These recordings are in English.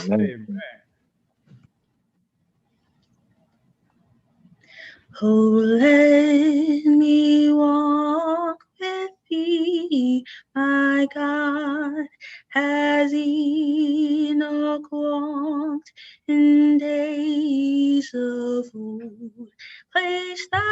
Amen. Oh, let me walk with thee, my God, as Enoch walked in days of old. Place thou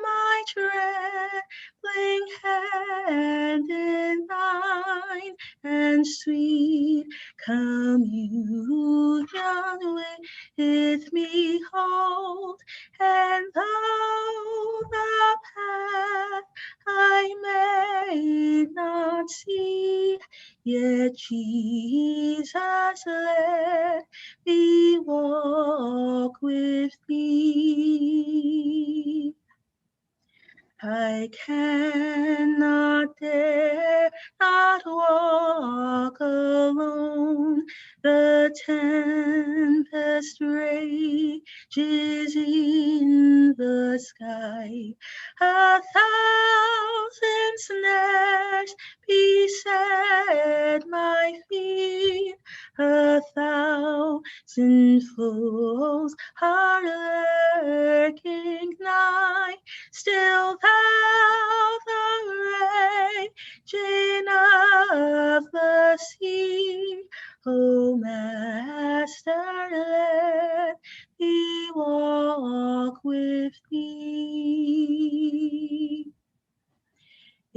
my trembling hand in thine, and sweet communion with me hold. And though the path I may not see, yet Jesus let me walk with thee. I cannot dare not walk alone. The tempest rages in the sky. 1,000 snares beset my feet. 1,000 foes are lurking nigh. Still thou the raging of the sea, O Master, let me walk with thee.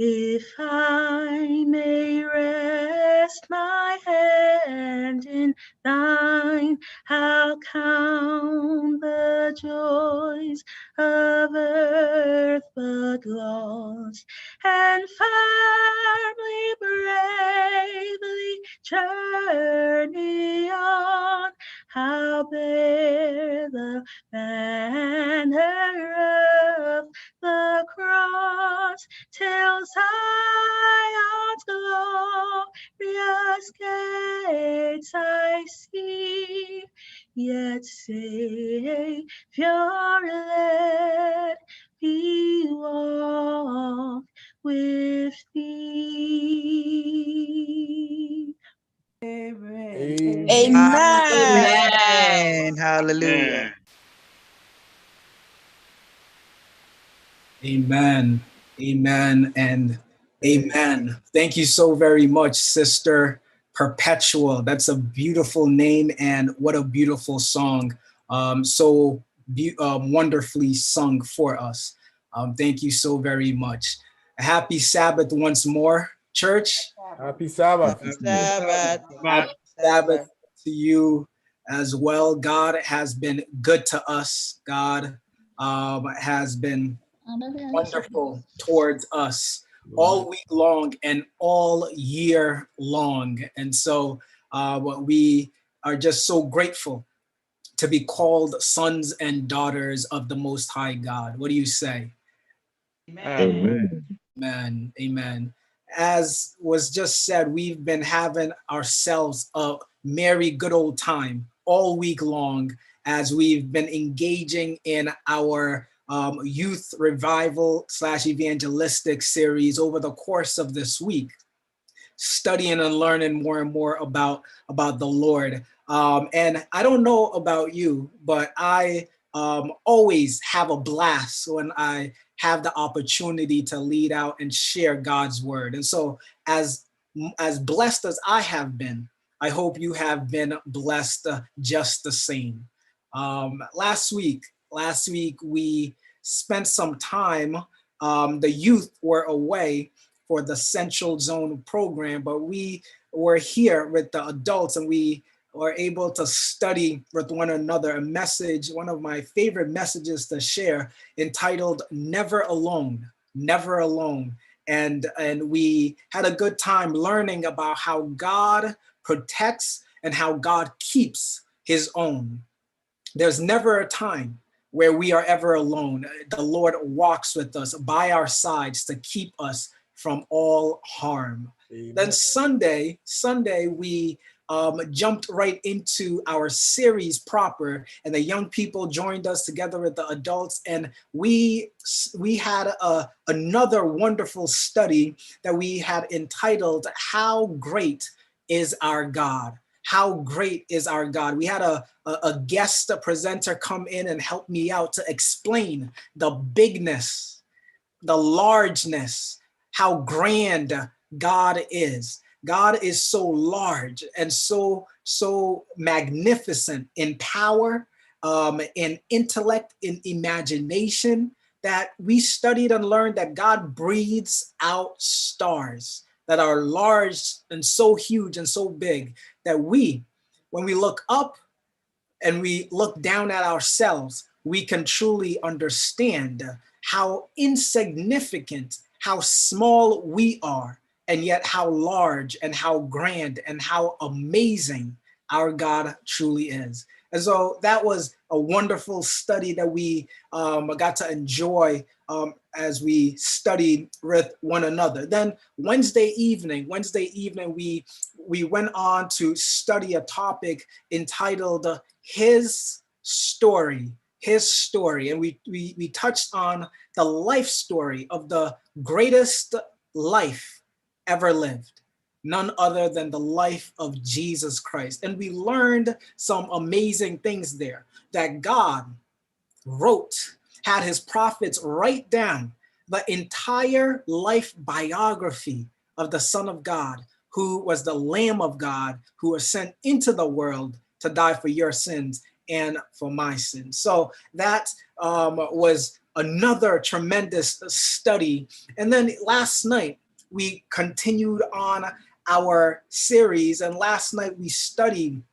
If I may rest my hand in thine, I'll count the joys of earth but lost, and firmly, bravely journey on. I'll bear the banner of the cross till Zion's glorious gates I see. Yet Savior, let me walk with thee. Amen. Amen. Hallelujah. Amen. Amen. And amen. Thank you so very much, Sister Perpetual. That's a beautiful name, and what a beautiful song. Wonderfully sung for us. Thank you so very much. A happy Sabbath once more, church. Happy Sabbath. Happy Sabbath. Happy Sabbath to you as well. God has been good to us. God has been wonderful towards us all week long and all year long. And so we are just so grateful to be called sons and daughters of the Most High God. What do you say? Amen. Amen. Amen. As was just said, we've been having ourselves a merry good old time all week long as we've been engaging in our youth revival / evangelistic series over the course of this week, studying and learning more and more about the Lord. And I don't know about you, but I always have a blast when I have the opportunity to lead out and share God's word. And so as blessed as I have been, I hope you have been blessed just the same. Last week we spent some time, the youth were away for the Central Zone program, but we were here with the adults and we were able to study with one another a message, one of my favorite messages to share, entitled Never Alone, Never Alone. And we had a good time learning about how God protects and how God keeps his own. There's never a time where we are ever alone. The Lord walks with us by our sides to keep us from all harm. Amen. Then Sunday, we jumped right into our series proper, and the young people joined us together with the adults, and we had another wonderful study that we had entitled, How Great is Our God? how great is our God. We had a guest presenter come in and help me out to explain the bigness, the largeness, how grand God is. God is so large and so magnificent in power, in intellect, in imagination, that we studied and learned that God breathes out stars that are large and so huge and so big that we, when we look up and we look down at ourselves, we can truly understand how insignificant, how small we are, and yet how large and how grand and how amazing our God truly is. And so that was a wonderful study that we got to enjoy as we studied with one another. Then Wednesday evening, we went on to study a topic entitled His Story. And we touched on the life story of the greatest life ever lived, none other than the life of Jesus Christ. And we learned some amazing things there, that God had his prophets write down the entire life biography of the Son of God, who was the Lamb of God, who was sent into the world to die for your sins and for my sins. So that was another tremendous study. And then last night, we continued on our series. And last night, we studied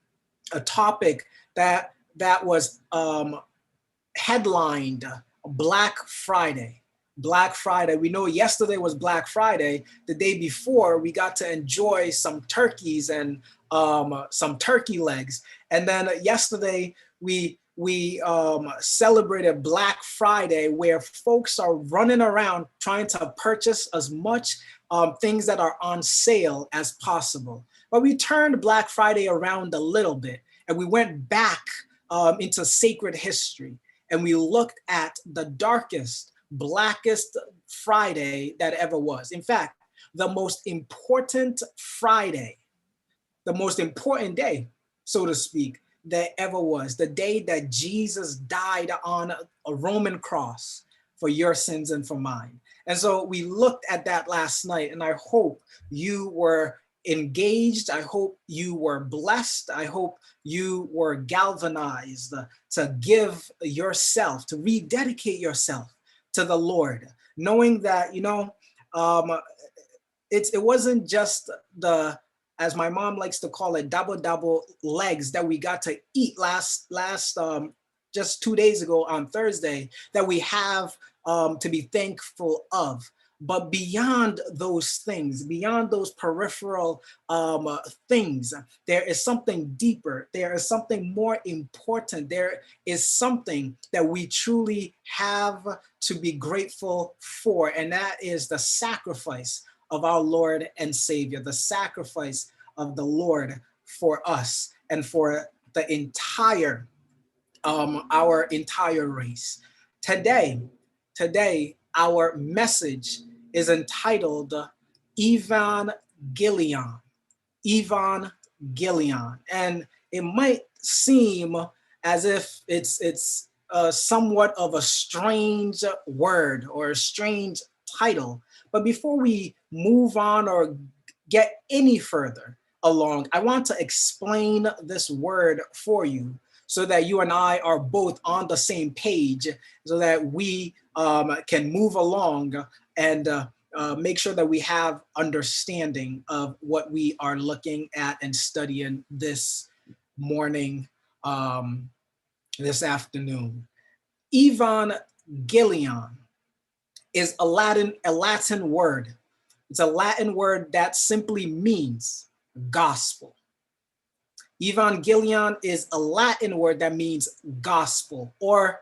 a topic that was headlined Black Friday. Black Friday. We know yesterday was Black Friday. The day before, we got to enjoy some turkeys and some turkey legs. And then yesterday, we celebrated Black Friday, where folks are running around trying to purchase as much things that are on sale as possible. But we turned Black Friday around a little bit, and we went back into sacred history. And we looked at the darkest, blackest Friday that ever was. In fact, the most important Friday, the most important day, so to speak, that ever was, the day that Jesus died on a Roman cross for your sins and for mine. And so we looked at that last night, and I hope you were engaged. I hope you were blessed. I hope you were galvanized to give yourself, to rededicate yourself to the Lord, knowing that, it wasn't just the, as my mom likes to call it, double legs that we got to eat last just 2 days ago on Thursday that we have to be thankful of. But beyond those things, beyond those peripheral things, there is something deeper. There is something more important. There is something that we truly have to be grateful for, and that is the sacrifice of our Lord and Savior, the sacrifice of the Lord for us and for the entire, our entire race. Today, our message is entitled Evangelion. Evangelion. And it might seem as if it's somewhat of a strange word or a strange title. But before we move on or get any further along, I want to explain this word for you so that you and I are both on the same page, so that we can move along and make sure that we have understanding of what we are looking at and studying this morning, this afternoon. Evangelion is a Latin word. It's a Latin word that simply means gospel. Evangelion is a Latin word that means gospel or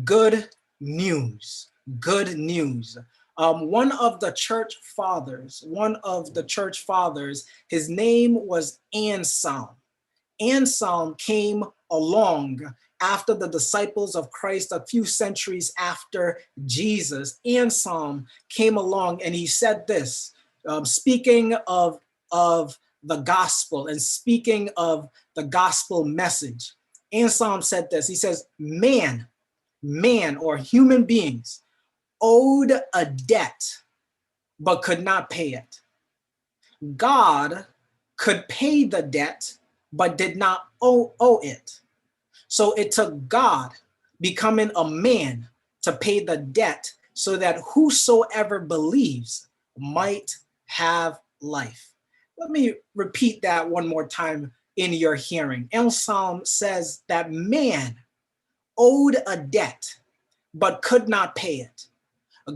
good news. Good news. One of the church fathers, his name was Anselm. Anselm came along after the disciples of Christ, a few centuries after Jesus. Anselm came along and he said this, speaking of the gospel and speaking of the gospel message, Anselm said this. He says, man or human beings owed a debt but could not pay it. God could pay the debt but did not owe it. So it took God becoming a man to pay the debt so that whosoever believes might have life. Let me repeat that one more time in your hearing. Anselm says that man owed a debt but could not pay it.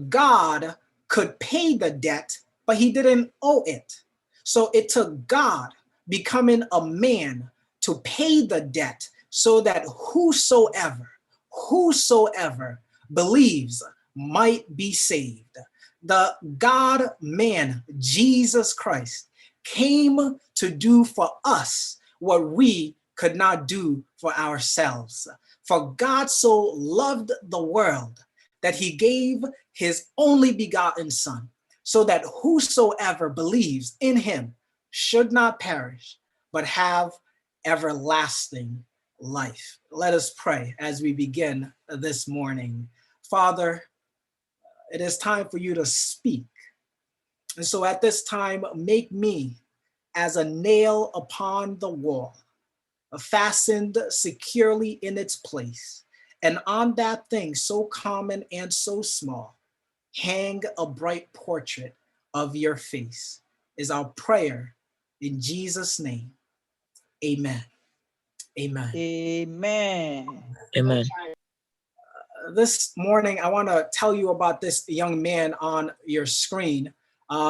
God could pay the debt, but he didn't owe it. So it took God becoming a man to pay the debt so that whosoever believes might be saved. The God-man, Jesus Christ, came to do for us what we could not do for ourselves. For God so loved the world that he gave his only begotten Son, so that whosoever believes in him should not perish, but have everlasting life. Let us pray as we begin this morning. Father, it is time for you to speak. And so at this time, make me as a nail upon the wall, fastened securely in its place. And on that thing so common and so small, hang a bright portrait of your face, is our prayer in Jesus' name. Amen. Amen. Amen. Amen. This morning, I want to tell you about this young man on your screen.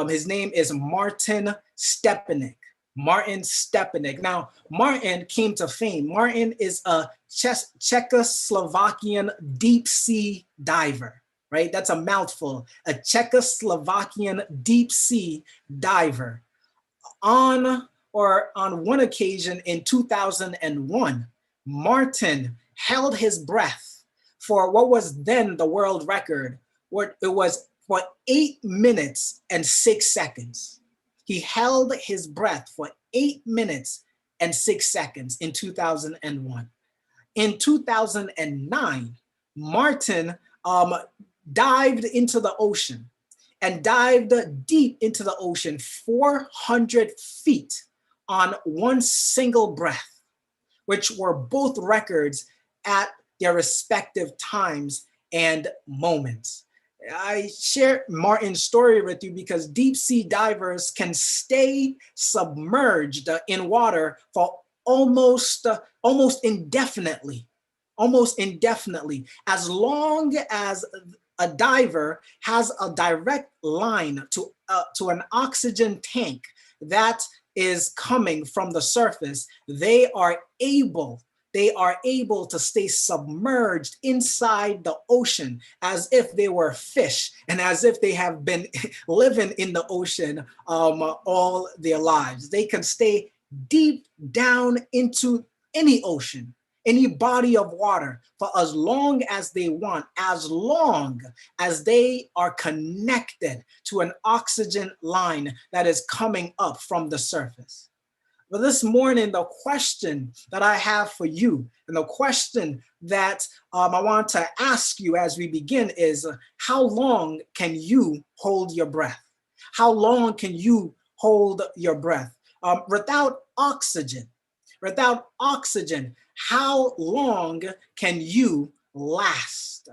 His name is Martin Stepanek. Martin Stepanek. Now, Martin came to fame. Martin is a Czechoslovakian deep sea diver, right? That's a mouthful. A Czechoslovakian deep sea diver. On one occasion in 2001, Martin held his breath for what was then the world record, where it was for 8 minutes and 6 seconds. He held his breath for 8 minutes and 6 seconds in 2001. In 2009, Martin dived into the ocean and dived deep into the ocean 400 feet on one single breath, which were both records at their respective times and moments. I share Martin's story with you because deep sea divers can stay submerged in water for almost indefinitely, as long as a diver has a direct line to an oxygen tank that is coming from the surface. They are able to stay submerged inside the ocean as if they were fish and as if they have been living in the ocean all their lives. They can stay deep down into any ocean, any body of water for as long as they want, as long as they are connected to an oxygen line that is coming up from the surface. But this morning, the question that I have for you and the question that I want to ask you as we begin is, how long can you hold your breath? How long can you hold your breath? Without oxygen, how long can you last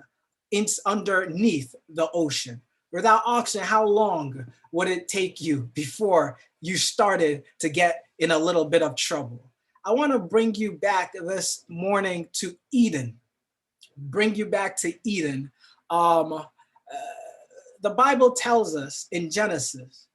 underneath the ocean? Without oxygen, how long would it take you before you started to get in a little bit of trouble? I want to bring you back this morning to Eden. The Bible tells us in Genesis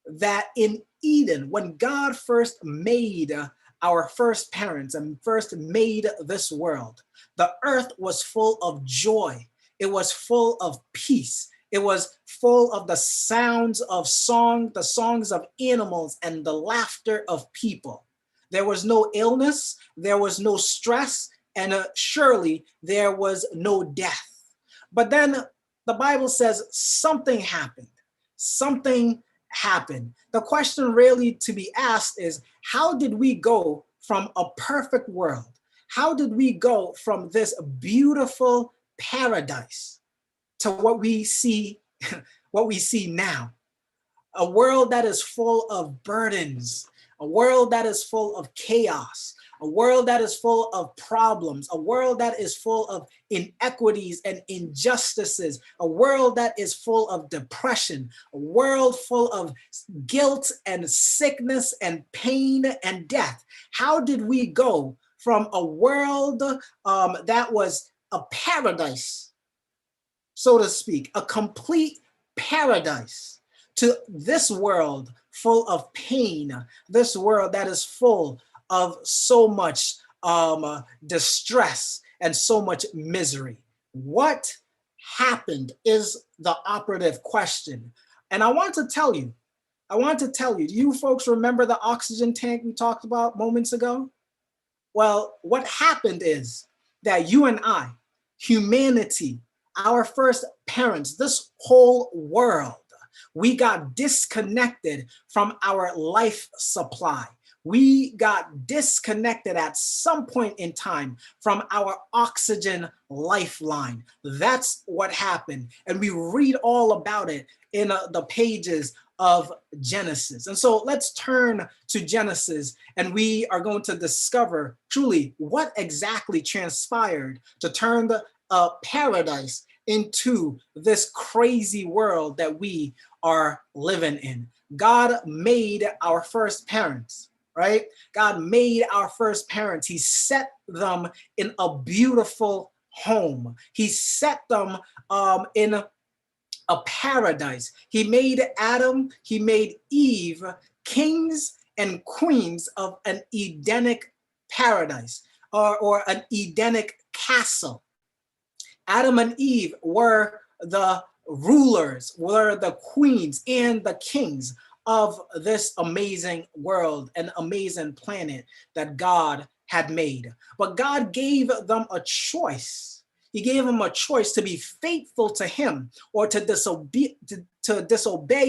that in Eden, when God first made our first parents and first made this world, the earth was full of joy. It was full of peace. It was full of the sounds of song, the songs of animals, and the laughter of people. There was no illness, there was no stress, and surely there was no death. But then the Bible says something happened. Something happened? The question really to be asked is, how did we go from a perfect world? How did we go from this beautiful paradise to what we see, what we see now? A world that is full of burdens, a world that is full of chaos, a world that is full of problems, a world that is full of inequities and injustices, a world that is full of depression, a world full of guilt and sickness and pain and death. How did we go from a world that was a paradise, so to speak, a complete paradise, to this world full of pain, this world that is full of so much distress and so much misery? What happened is the operative question. And I want to tell you, do you folks remember the oxygen tank we talked about moments ago? Well, what happened is that you and I, humanity, our first parents, this whole world, we got disconnected from our life supply. We got disconnected at some point in time from our oxygen lifeline. That's what happened. And we read all about it in the pages of Genesis. And so let's turn to Genesis, and we are going to discover truly what exactly transpired to turn the paradise into this crazy world that we are living in. God made our first parents, right? God made our first parents. He set them in a beautiful home. He set them in a paradise. He made Adam, he made Eve kings and queens of an Edenic paradise, or an Edenic castle. Adam and Eve were the rulers, were the queens and the kings of this amazing world, an amazing planet that God had made. But God gave them a choice. He gave them a choice to be faithful to him or to disobey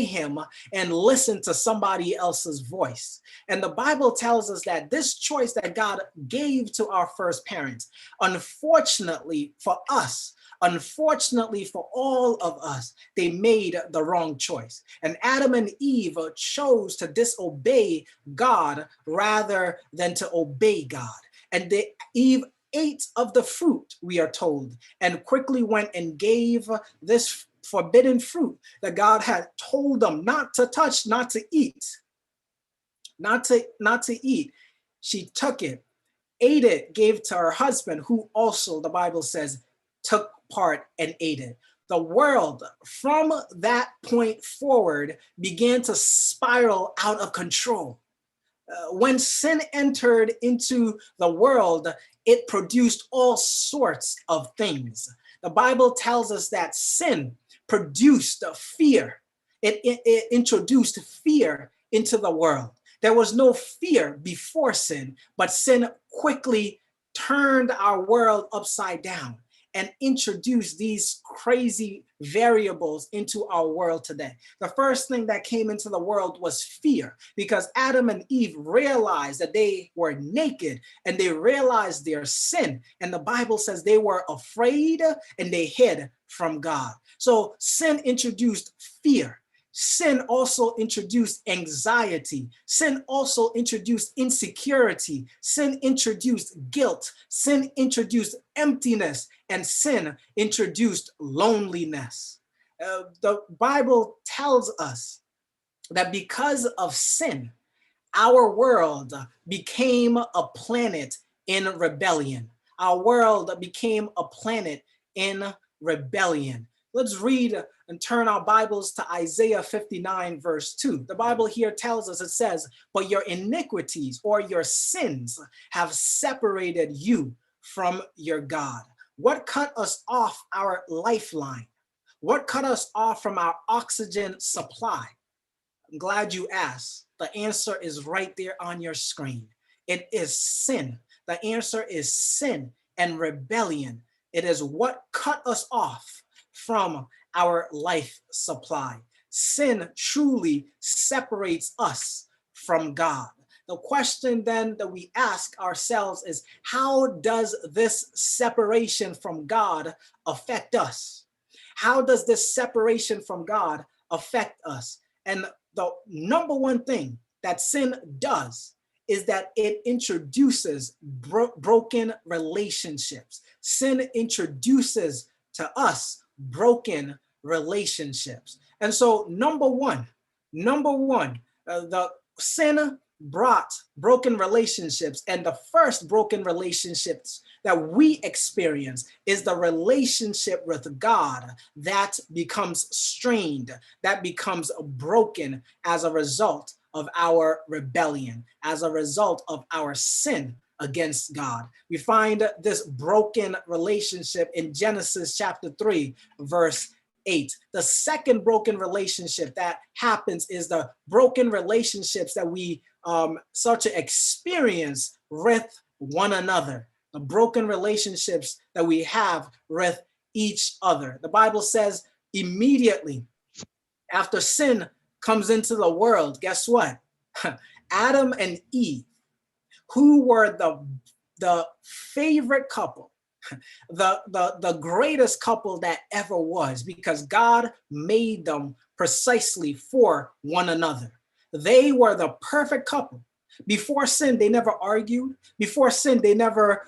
him and listen to somebody else's voice. And the Bible tells us that this choice that God gave to our first parents, unfortunately for us, unfortunately for all of us, they made the wrong choice. And Adam and Eve chose to disobey God rather than to obey God. And Eve ate of the fruit, we are told, and quickly went and gave this forbidden fruit that God had told them not to touch, not to eat, not to eat. She took it, ate it, gave to her husband, who also, the Bible says, took part and ate it. The world from that point forward began to spiral out of control. When sin entered into the world, it produced all sorts of things. The Bible tells us that sin produced fear. It introduced fear into the world. There was no fear before sin, but sin quickly turned our world upside down and introduced these crazy variables into our world today. The first thing that came into the world was fear, because Adam and Eve realized that they were naked and they realized their sin. And the Bible says they were afraid and they hid from God. So sin introduced fear. Sin also introduced anxiety. Sin also introduced insecurity. Sin introduced guilt. Sin introduced emptiness. And sin introduced loneliness. The Bible tells us that because of sin, our world became a planet in rebellion. Our world became a planet in rebellion. Let's read and turn our Bibles to Isaiah 59, verse 2. The Bible here tells us, it says, "But your iniquities or your sins have separated you from your God." What cut us off our lifeline? What cut us off from our oxygen supply? I'm glad you asked. The answer is right there on your screen. It is sin. The answer is sin and rebellion. It is what cut us off from our life supply. Sin truly separates us from God. The question then that we ask ourselves is, how does this separation from God affect us? How does this separation from God affect us? And the number one thing that sin does is that it introduces broken relationships. Sin introduces to us broken relationships. And so number one, the sin brought broken relationships, and the first broken relationships that we experience is the relationship with God that becomes strained, that becomes broken as a result of our rebellion, as a result of our sin against God. We find this broken relationship in Genesis chapter 3, verse 8. The second broken relationship that happens is the broken relationships that we start to experience with one another, the broken relationships that we have with each other. The Bible says immediately after sin comes into the world, guess what? Adam and Eve, who were the favorite couple, the greatest couple that ever was, because God made them precisely for one another. They were the perfect couple. Before sin, they never argued. Before sin, they never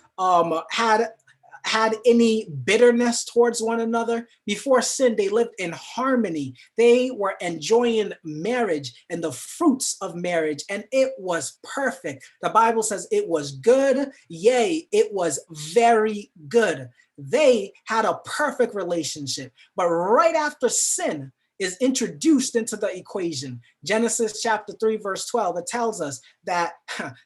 had any bitterness towards one another. Before sin, they lived in harmony. They were enjoying marriage and the fruits of marriage, and it was perfect. The Bible says it was good. Yea, it was very good. They had a perfect relationship. But right after sin is introduced into the equation, Genesis chapter 3, verse 12, it tells us that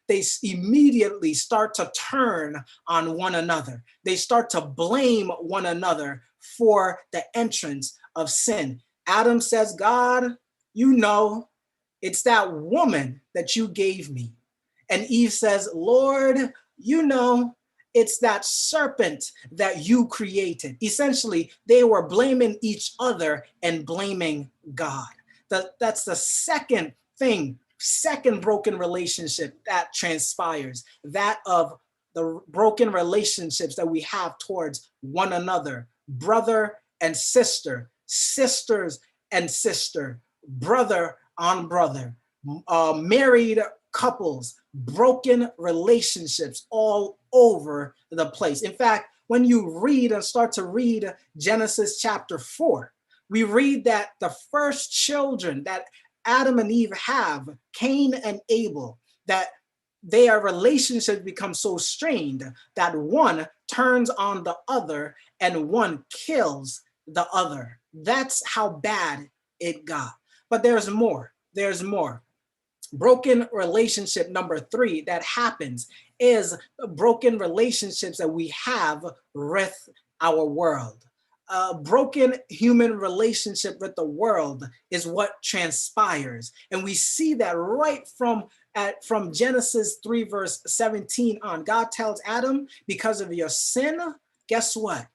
they immediately start to turn on one another. They start to blame one another for the entrance of sin. Adam says, God, you know, it's that woman that you gave me. And Eve says, Lord, you know, it's that serpent that you created. Essentially, they were blaming each other and blaming God. That's the second thing, second broken relationship that transpires, that of the broken relationships that we have towards one another, brother and sister, sisters and sister, brother on brother, married couples, broken relationships all over the place. In fact, when you read and start to read Genesis chapter 4, we read that the first children that Adam and Eve have, Cain and Abel, that their relationship becomes so strained that one turns on the other and one kills the other. That's how bad it got. But there's more. There's more. Broken relationship number 3 that happens is broken relationships that we have with our world. A broken human relationship with the world is what transpires. And we see that right from Genesis 3, verse 17 on. God tells Adam, because of your sin, guess what?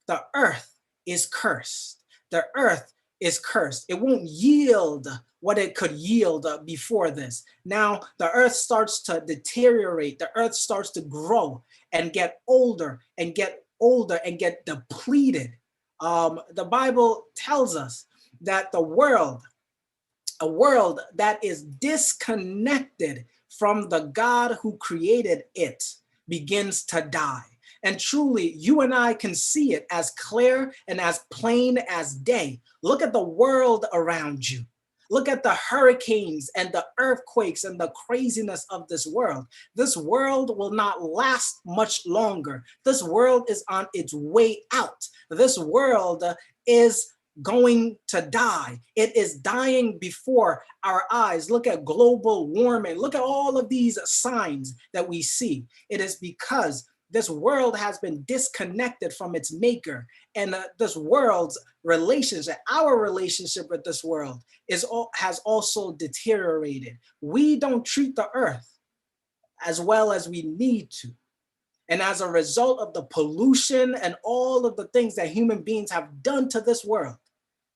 The earth is cursed. The earth is cursed. It won't yield what it could yield before this. Now the earth starts to deteriorate. The earth starts to grow and get older and get older and get depleted. The Bible tells us that a world that is disconnected from the God who created it begins to die. And truly, you and I can see it as clear and as plain as day. Look at the world around you. Look at the hurricanes and the earthquakes and the craziness of this world. This world will not last much longer. This world is on its way out. This world is going to die. It is dying before our eyes. Look at global warming. Look at all of these signs that we see. It is because this world has been disconnected from its maker, and this world's relationship, our relationship with this world, has also deteriorated. We don't treat the earth as well as we need to. And as a result of the pollution and all of the things that human beings have done to this world,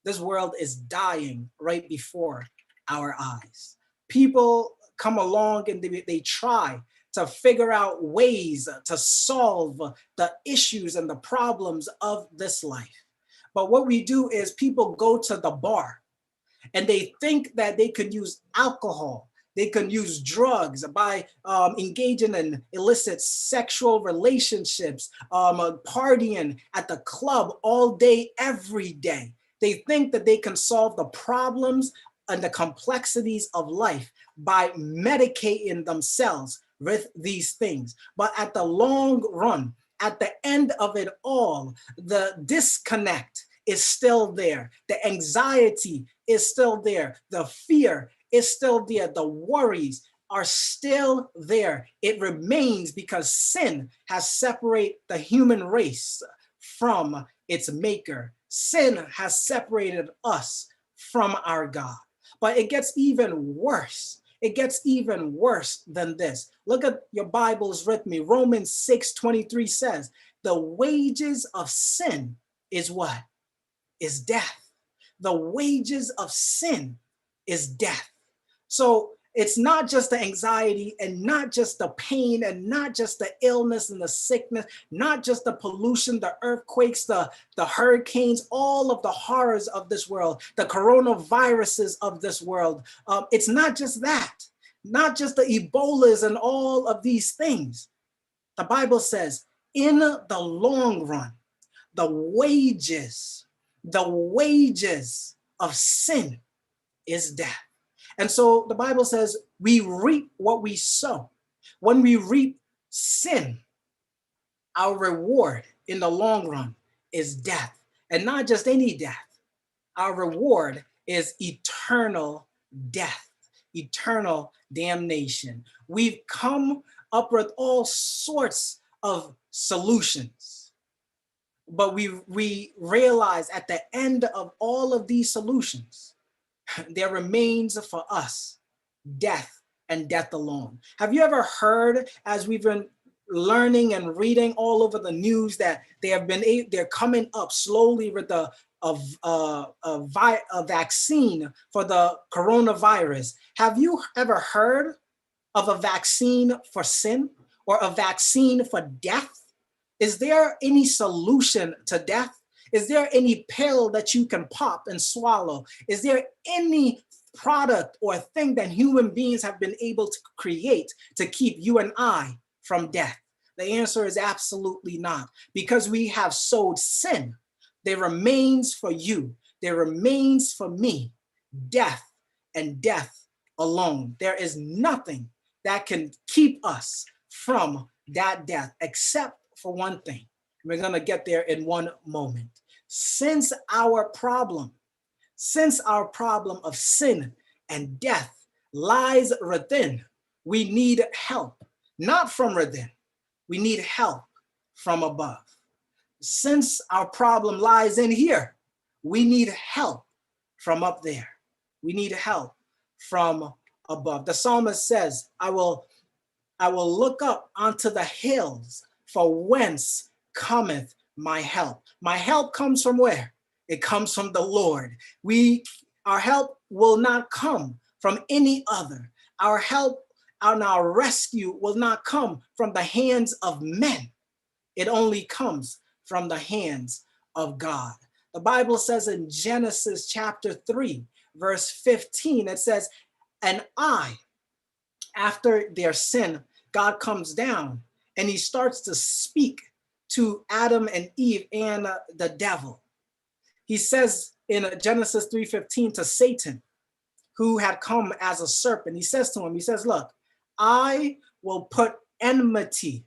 This world is dying right before our eyes. People come along and they try to figure out ways to solve the issues and the problems of this life. But what we do is people go to the bar and they think that they could use alcohol, they can use drugs by engaging in illicit sexual relationships, partying at the club all day, every day. They think that they can solve the problems and the complexities of life by medicating themselves with these things. But at the long run, at the end of it all, the disconnect is still there. The anxiety is still there. The fear is still there. The worries are still there. It remains because sin has separated the human race from its maker. Sin has separated us from our God. But it gets even worse. It gets even worse than this. Look at your Bibles with me. Romans 6:23 says, the wages of sin is what? Is death. The wages of sin is death. So it's not just the anxiety and not just the pain and not just the illness and the sickness, not just the pollution, the earthquakes, the hurricanes, all of the horrors of this world, the coronaviruses of this world. It's not just that, not just the Ebolas and all of these things. The Bible says, in the long run, the wages of sin is death. And so the Bible says we reap what we sow. When we reap sin, our reward in the long run is death. And not just any death. Our reward is eternal death, eternal damnation. We've come up with all sorts of solutions. But we realize at the end of all of these solutions, there remains for us death and death alone. Have you ever heard, as we've been learning and reading all over the news, that they're coming up slowly with a vaccine for the coronavirus? Have you ever heard of a vaccine for sin or a vaccine for death? Is there any solution to death? Is there any pill that you can pop and swallow? Is there any product or thing that human beings have been able to create to keep you and I from death? The answer is absolutely not. Because we have sowed sin, there remains for you, there remains for me, death and death alone. There is nothing that can keep us from that death except for one thing. We're going to get there in one moment. Since our problem of sin and death lies within, we need help, not from within. We need help from above. Since our problem lies in here, we need help from up there. We need help from above. The psalmist says, I will look up onto the hills, for whence cometh my help. My help comes from where? It comes from the Lord. Our help will not come from any other. Our help and our rescue will not come from the hands of men. It only comes from the hands of God. The Bible says in Genesis chapter 3, verse 15, it says, and after their sin, God comes down and he starts to speak to Adam and Eve and the devil. He says in Genesis 3:15 to Satan, who had come as a serpent, he says to him, he says, look, I will put enmity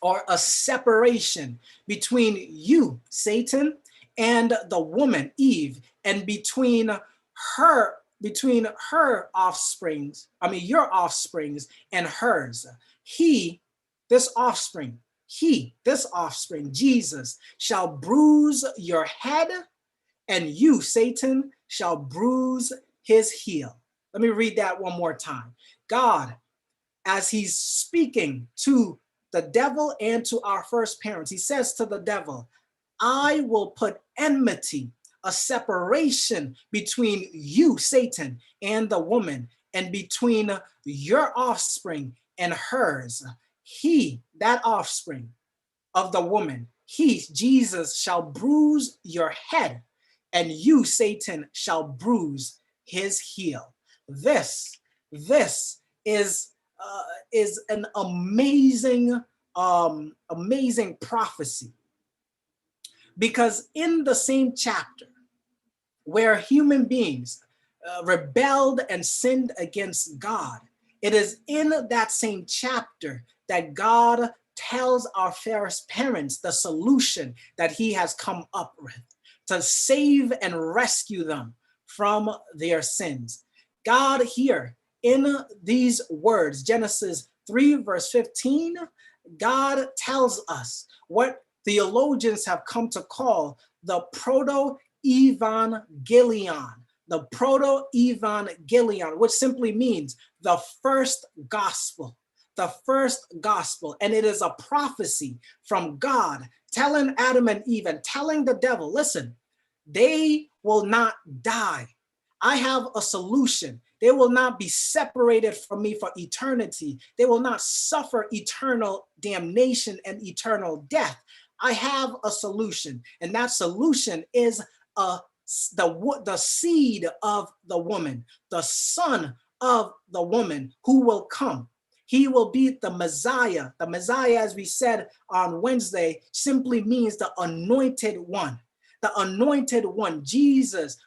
or a separation between you, Satan, and the woman, Eve, and between her offsprings, your offsprings and hers. This offspring, Jesus, shall bruise your head, and you, Satan, shall bruise his heel. Let me read that one more time. God, as he's speaking to the devil and to our first parents, he says to the devil, I will put enmity, a separation between you, Satan, and the woman, and between your offspring and hers. He, that offspring of the woman, he, Jesus, shall bruise your head, and you, Satan, shall bruise his heel. This is an amazing, amazing prophecy, because in the same chapter where human beings rebelled and sinned against God, it is in that same chapter that God tells our first parents the solution that he has come up with to save and rescue them from their sins. God here in these words, Genesis 3 verse 15, God tells us what theologians have come to call the proto-evangelion, which simply means the first gospel. The first gospel, and it is a prophecy from God telling Adam and Eve and telling the devil, listen, they will not die. I have a solution. They will not be separated from me for eternity. They will not suffer eternal damnation and eternal death. I have a solution, and that solution is the seed of the woman, the son of the woman who will come. He will be the Messiah. The Messiah, as we said on Wednesday, simply means the anointed one. The anointed one, Jesus,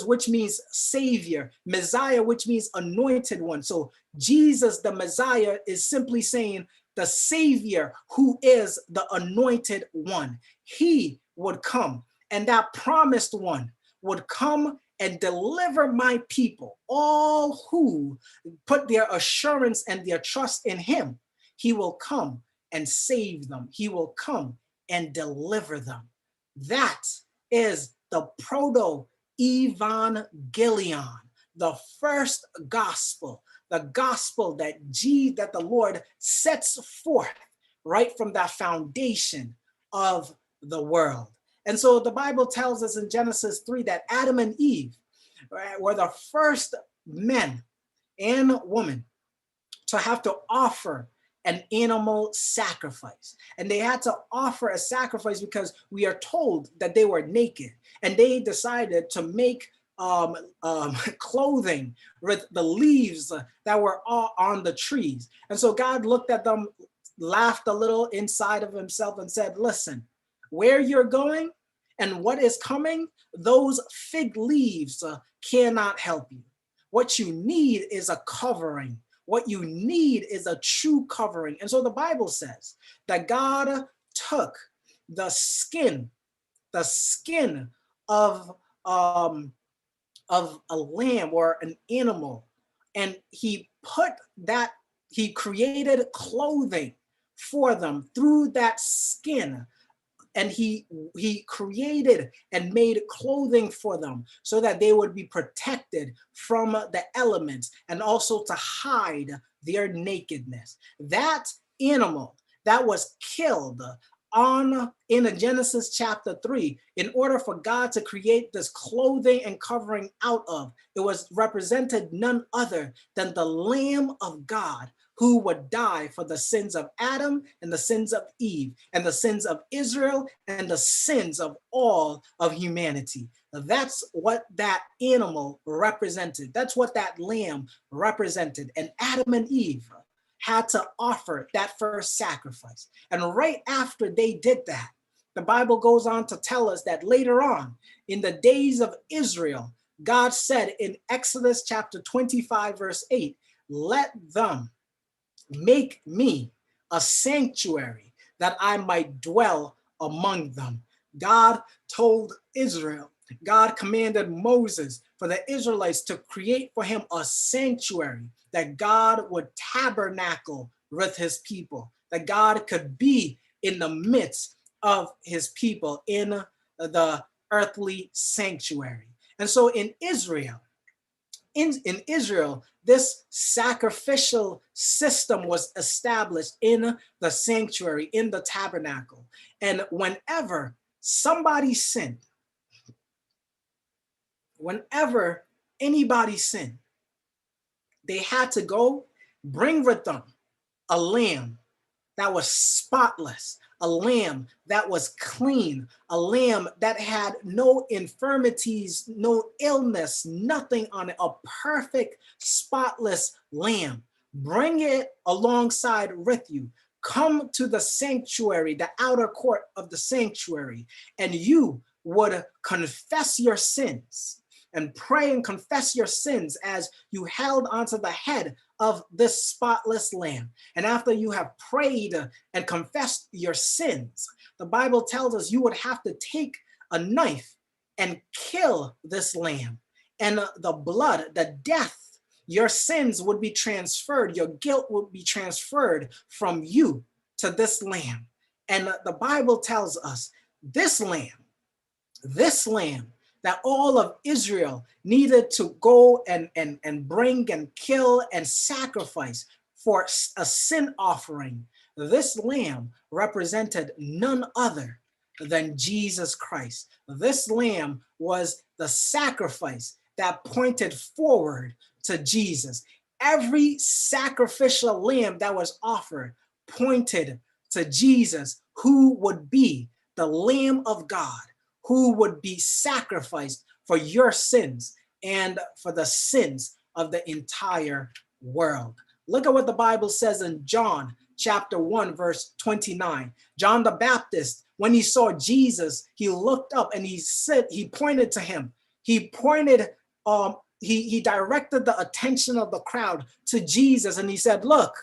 which means Savior, Messiah, which means anointed one. So Jesus, the Messiah, is simply saying the Savior who is the anointed one. He would come, and that promised one would come and deliver my people, all who put their assurance and their trust in him. He will come and save them. He will come and deliver them. That is the proto-evangelion, the first gospel, the gospel that the Lord sets forth right from that foundation of the world. And so the Bible tells us in Genesis 3 that Adam and Eve were the first men and women to have to offer an animal sacrifice. And they had to offer a sacrifice because we are told that they were naked, and they decided to make clothing with the leaves that were all on the trees. And so God looked at them, laughed a little inside of himself, and said, listen, where you're going and what is coming, those fig leaves cannot help you. What you need is a covering. What you need is a true covering. And so the Bible says that God took the skin of a lamb or an animal, and he created clothing for them through that skin. And he created and made clothing for them so that they would be protected from the elements and also to hide their nakedness. That animal that was killed in Genesis chapter 3, in order for God to create this clothing and covering out of, it was represented none other than the Lamb of God, who would die for the sins of Adam and the sins of Eve and the sins of Israel and the sins of all of humanity. That's what that animal represented. That's what that lamb represented. And Adam and Eve had to offer that first sacrifice. And right after they did that, the Bible goes on to tell us that later on, in the days of Israel, God said in Exodus chapter 25, verse 8, let them make me a sanctuary that I might dwell among them. God told Israel, God commanded Moses for the Israelites to create for him a sanctuary, that God would tabernacle with his people, that God could be in the midst of his people in the earthly sanctuary. And so in Israel, this sacrificial system was established in the sanctuary, in the tabernacle. And whenever somebody sinned, whenever anybody sinned, they had to go bring with them a lamb that was spotless, a lamb that was clean, a lamb that had no infirmities, no illness, nothing on it, a perfect, spotless lamb. Bring it alongside with you. Come to the sanctuary, the outer court of the sanctuary, and you would confess your sins and pray and confess your sins as you held onto the head of this spotless lamb. And after you have prayed and confessed your sins, the Bible tells us you would have to take a knife and kill this lamb. And the blood, the death, your sins would be transferred, your guilt would be transferred from you to this lamb. And the Bible tells us this lamb that all of Israel needed to go and bring and kill and sacrifice for a sin offering. This lamb represented none other than Jesus Christ. This lamb was the sacrifice that pointed forward to Jesus. Every sacrificial lamb that was offered pointed to Jesus, who would be the Lamb of God, who would be sacrificed for your sins and for the sins of the entire world. Look at what the Bible says in John chapter 1, verse 29. John the Baptist, when he saw Jesus, he looked up and he said, he pointed to him. He directed the attention of the crowd to Jesus and he said, look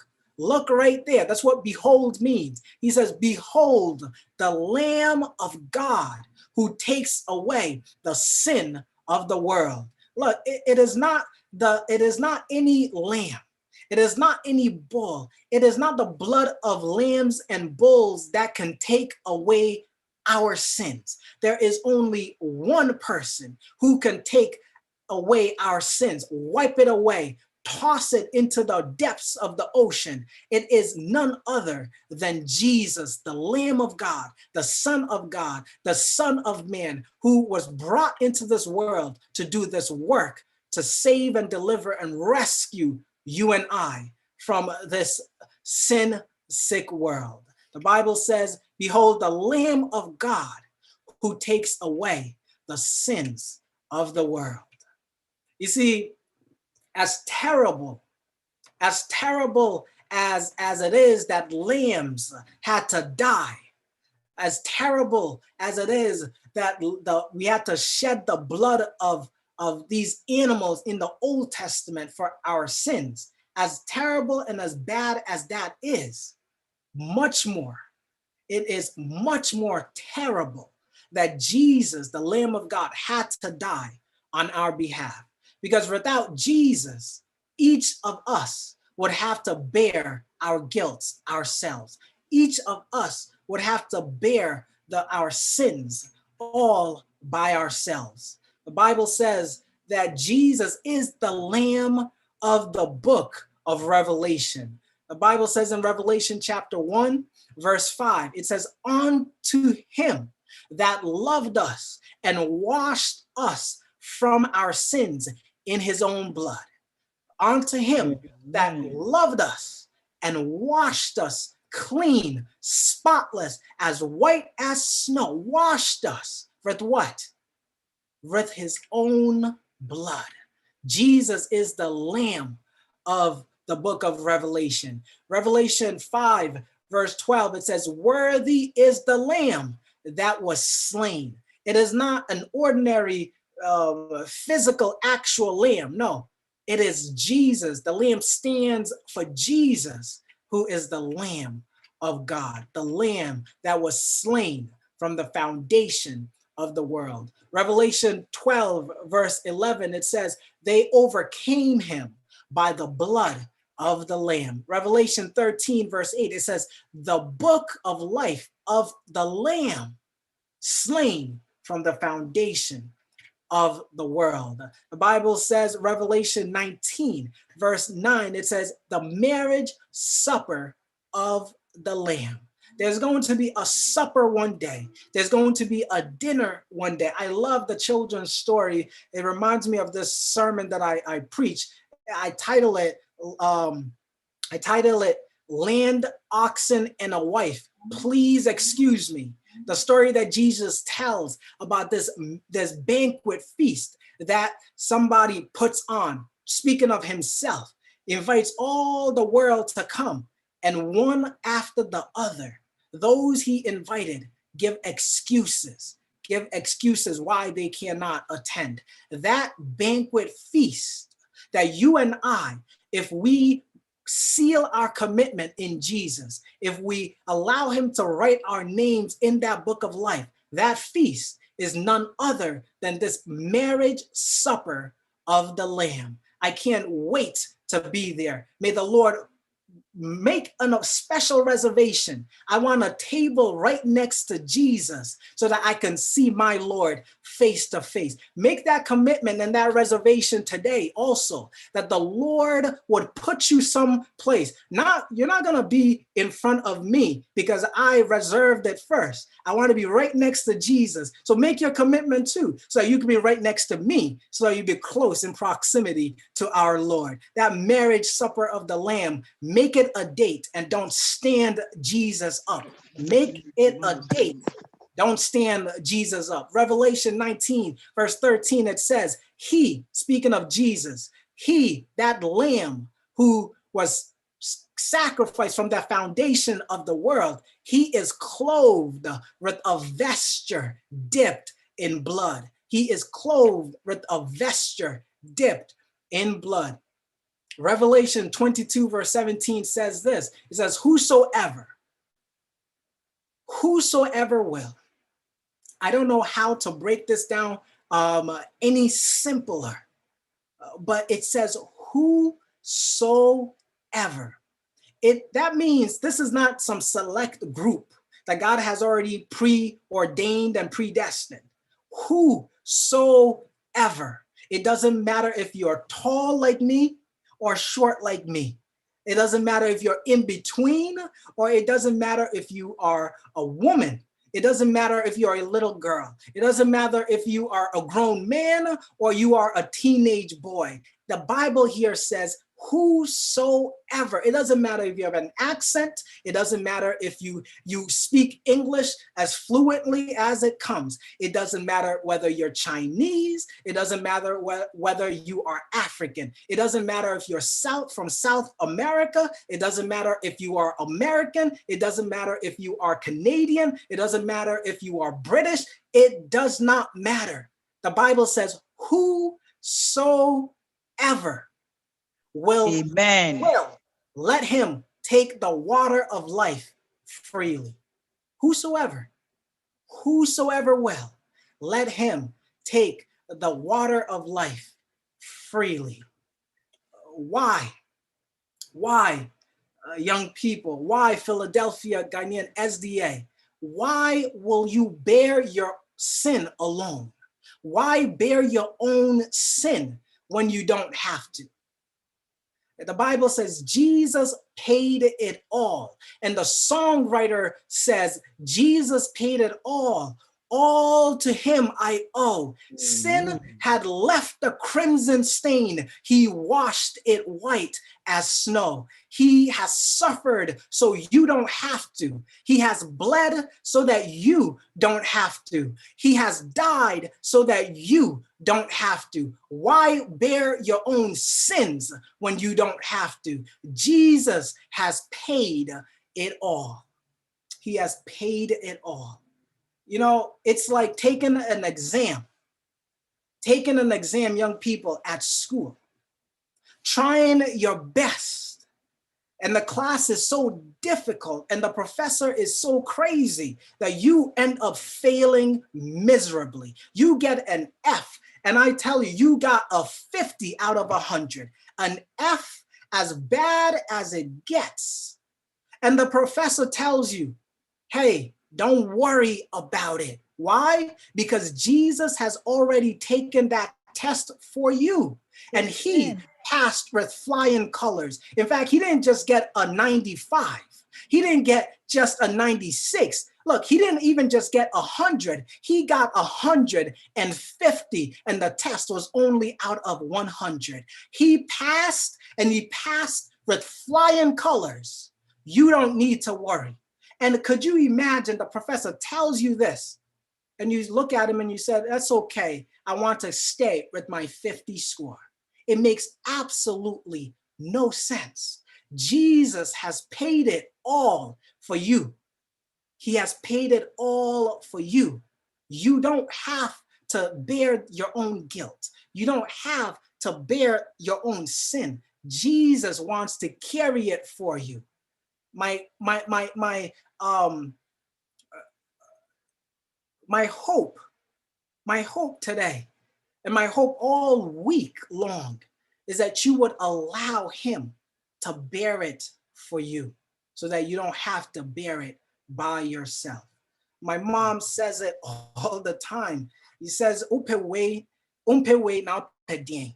right there. That's what behold means. He says, behold the Lamb of God who takes away the sin of the world. Look, it is not any lamb. It is not any bull. It is not the blood of lambs and bulls that can take away our sins. There is only one person who can take away our sins, wipe it away, toss it into the depths of the ocean. It is none other than Jesus, the Lamb of God, the Son of God, the Son of Man, who was brought into this world to do this work, to save and deliver and rescue you and I from this sin-sick world. The Bible says, behold, the Lamb of God who takes away the sins of the world. You see, as terrible as it is that lambs had to die, as terrible as it is that we had to shed the blood of these animals in the Old Testament for our sins, as terrible and as bad as that is, it is much more terrible that Jesus, the Lamb of God, had to die on our behalf. Because without Jesus, each of us would have to bear our guilt ourselves. Each of us would have to bear our sins all by ourselves. The Bible says that Jesus is the Lamb of the book of Revelation. The Bible says in Revelation chapter 1, verse 5, it says, unto him that loved us and washed us from our sins in his own blood. Unto him that loved us and washed us clean, spotless, as white as snow, washed us with what? With his own blood. Jesus is the Lamb of the book of Revelation. Revelation 5, verse 12, it says, worthy is the Lamb that was slain. It is not an ordinary physical, actual lamb. No, it is Jesus. The lamb stands for Jesus, who is the Lamb of God, the Lamb that was slain from the foundation of the world. Revelation 12, verse 11, it says, they overcame him by the blood of the Lamb. Revelation 13, verse 8, it says, the book of life of the Lamb slain from the foundation of the world. The Bible says, Revelation 19, verse 9, it says, the marriage supper of the Lamb. There's going to be a supper one day. There's going to be a dinner one day. I love the children's story. It reminds me of this sermon that I preach. I title it Land, Oxen, and a Wife. Please excuse me. The story that Jesus tells about this banquet feast that somebody puts on, speaking of himself, invites all the world to come, and one after the other, those he invited give excuses why they cannot attend. That banquet feast that you and I, if we seal our commitment in Jesus, if we allow him to write our names in that book of life, that feast is none other than this marriage supper of the Lamb. I can't wait to be there. May the Lord make a special reservation. I want a table right next to Jesus so that I can see my Lord face to face. Make that commitment and that reservation today also, that the Lord would put you someplace. You're not going to be in front of me because I reserved it first. I want to be right next to Jesus. So make your commitment too, so you can be right next to me, so that you be close in proximity to our Lord. That marriage supper of the Lamb, make it a date and don't stand Jesus up. Make it a date. Don't stand Jesus up. Revelation 19, verse 13, it says, he, speaking of Jesus, he, that Lamb who was sacrificed from the foundation of the world, he is clothed with a vesture dipped in blood. He is clothed with a vesture dipped in blood. Revelation 22, verse 17 says this. It says, whosoever will. I don't know how to break this down any simpler, but it says whosoever. That means this is not some select group that God has already preordained and predestined. Whosoever. It doesn't matter if you're tall like me or short like me. It doesn't matter if you're in between, or it doesn't matter if you are a woman. It doesn't matter if you're a little girl. It doesn't matter if you are a grown man or you are a teenage boy. The Bible here says whosoever. It doesn't matter if you have an accent. It doesn't matter if you speak English as fluently as it comes. It doesn't matter whether you're Chinese. It doesn't matter whether you are African. It doesn't matter if you're from South America. It doesn't matter if you are American. It doesn't matter if you are Canadian. It doesn't matter if you are British. It does not matter. The Bible says whosoever will let him take the water of life freely. Whosoever will, let him take the water of life freely. Why, young people? Why, Philadelphia Ghanaian SDA? Why will you bear your sin alone? Why bear your own sin when you don't have to? The Bible says Jesus paid it all. And the songwriter says, Jesus paid it all. All to him I owe. Sin had left the crimson stain. He washed it white as snow. He has suffered so you don't have to. He has bled so that you don't have to. He has died so that you don't have to. Why bear your own sins when you don't have to? Jesus has paid it all. He has paid it all. You know, it's like taking an exam, young people, at school, trying your best. And the class is so difficult and the professor is so crazy that you end up failing miserably. You get an F. And I tell you, you got a 50 out of 100, an F as bad as it gets. And the professor tells you, hey, don't worry about it. Why? Because Jesus has already taken that test for you. And he passed with flying colors. In fact, he didn't just get a 95. He didn't get just a 96. Look, he didn't even just get 100. He got 150, and the test was only out of 100. He passed, and he passed with flying colors. You don't need to worry. And could you imagine the professor tells you this, and you look at him and you said, that's okay. I want to stay with my 50 score. It makes absolutely no sense. Jesus has paid it all for you. He has paid it all for you. You don't have to bear your own guilt. You don't have to bear your own sin. Jesus wants to carry it for you. My hope today, and my hope all week long, is that you would allow him to bear it for you so that you don't have to bear it by yourself. My mom says it all the time. He says, umpe wait now pedien,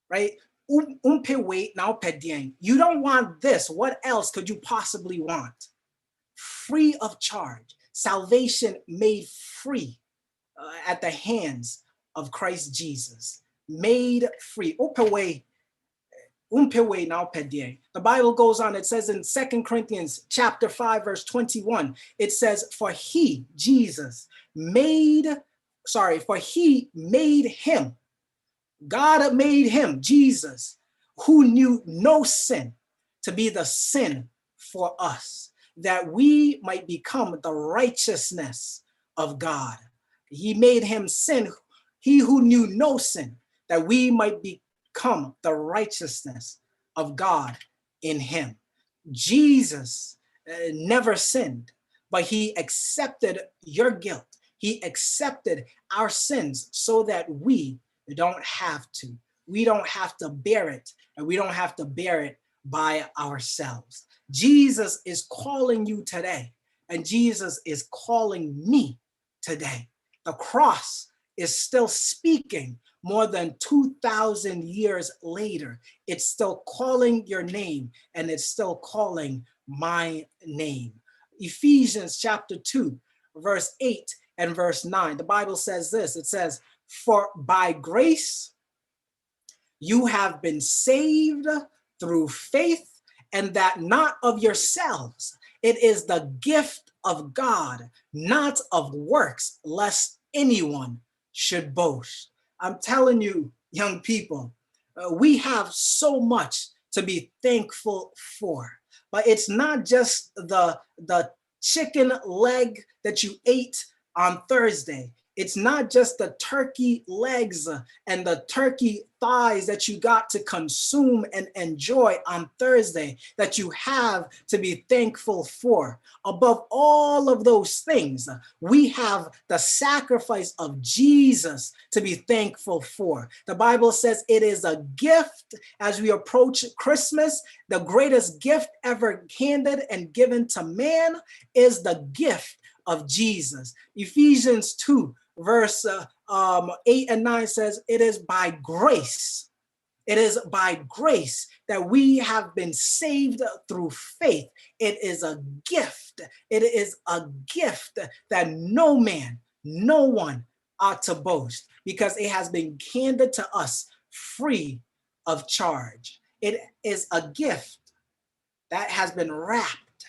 right? Umpe wait now pedien. You don't want this. What else could you possibly want? Free of charge. Salvation made free at the hands of Christ Jesus. Made free. Umpe now pedien. The Bible goes on, it says in 2 Corinthians chapter 5, verse 21, it says, for he made him, God made him, Jesus, who knew no sin, to be the sin for us, that we might become the righteousness of God. He made him sin, he who knew no sin, that we might become the righteousness of God in him. Jesus never sinned, but he accepted your guilt. He accepted our sins so that we don't have to. We don't have to bear it, and we don't have to bear it by ourselves. Jesus is calling you today, and Jesus is calling me today. The cross is still speaking more than 2,000 years later. It's still calling your name, and it's still calling my name. Ephesians chapter 2, verse 8 and verse 9. The Bible says this, it says, for by grace you have been saved through faith, and that not of yourselves. It is the gift of God, not of works, lest anyone should boast. I'm telling you, young people, we have so much to be thankful for. But it's not just the chicken leg that you ate on Thursday. It's not just the turkey legs and the turkey thighs that you got to consume and enjoy on Thursday that you have to be thankful for. Above all of those things, we have the sacrifice of Jesus to be thankful for. The Bible says it is a gift as we approach Christmas. The greatest gift ever handed and given to man is the gift of Jesus. Ephesians 2, verse 8 and 9 says, it is by grace. It is by grace that we have been saved through faith. It is a gift. It is a gift that no man, no one ought to boast, because it has been handed to us free of charge. It is a gift that has been wrapped,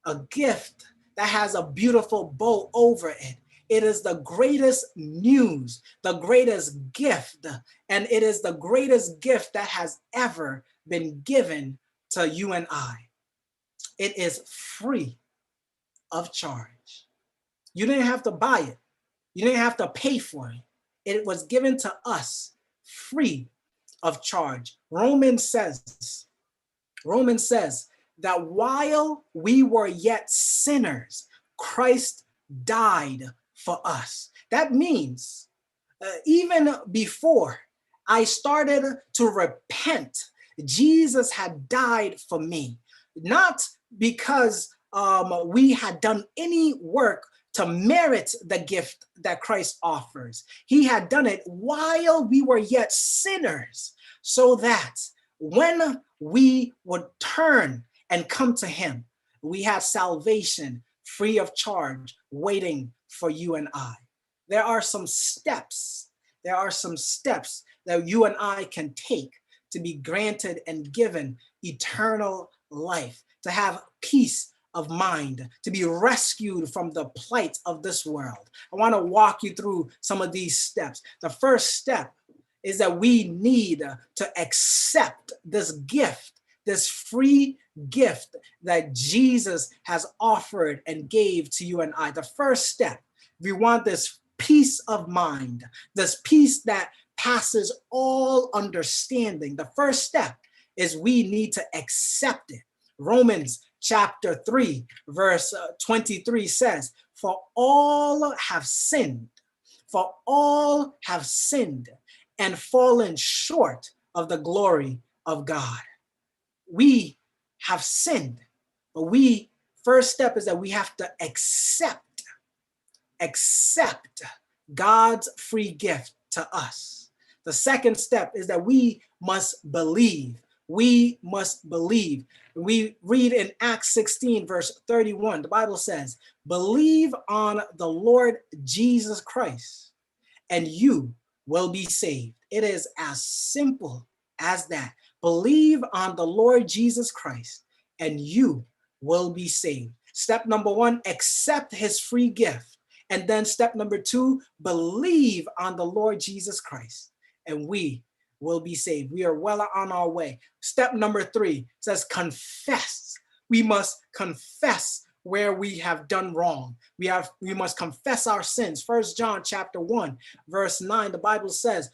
a gift that has a beautiful bow over it. It is the greatest news, the greatest gift, and it is the greatest gift that has ever been given to you and I. It is free of charge. You didn't have to buy it. You didn't have to pay for it. It was given to us free of charge. Romans says that while we were yet sinners, Christ died for us. That means even before I started to repent, Jesus had died for me, not because we had done any work to merit the gift that Christ offers. He had done it while we were yet sinners, so that when we would turn and come to him. We have salvation free of charge waiting for you and I. There are some steps. There are some steps that you and I can take to be granted and given eternal life, to have peace of mind, to be rescued from the plight of this world. I want to walk you through some of these steps. The first step is that we need to accept this gift, this free gift that Jesus has offered and gave to you and I. The first step, we want this peace of mind, this peace that passes all understanding. The first step is we need to accept it. Romans chapter 3, verse 23 says, for all have sinned and fallen short of the glory of God. We have sinned, but first step is that we have to accept God's free gift to us. The second step is that we must believe. We must believe. We read in Acts 16, verse 31, the Bible says, believe on the Lord Jesus Christ, and you will be saved. It is as simple as that. Believe on the Lord Jesus Christ, and you will be saved. Step number one, accept his free gift. And then step number two, believe on the Lord Jesus Christ, and we will be saved. We are well on our way. Step number three says confess. We must confess where we have done wrong. We must confess our sins. 1 John chapter 1, verse 9, the Bible says,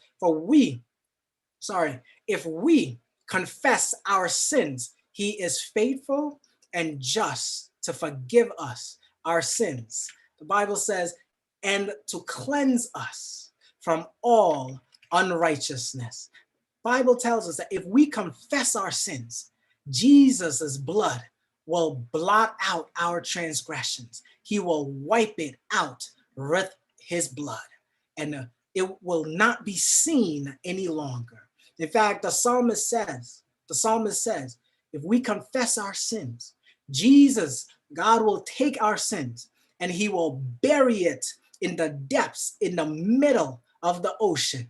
if we confess our sins, he is faithful and just to forgive us our sins. The Bible says, and to cleanse us from all unrighteousness. Bible tells us that if we confess our sins, Jesus's blood will blot out our transgressions. He will wipe it out with his blood, and it will not be seen any longer. In fact, the psalmist says, if we confess our sins, God will take our sins and he will bury it in the depths, in the middle of the ocean.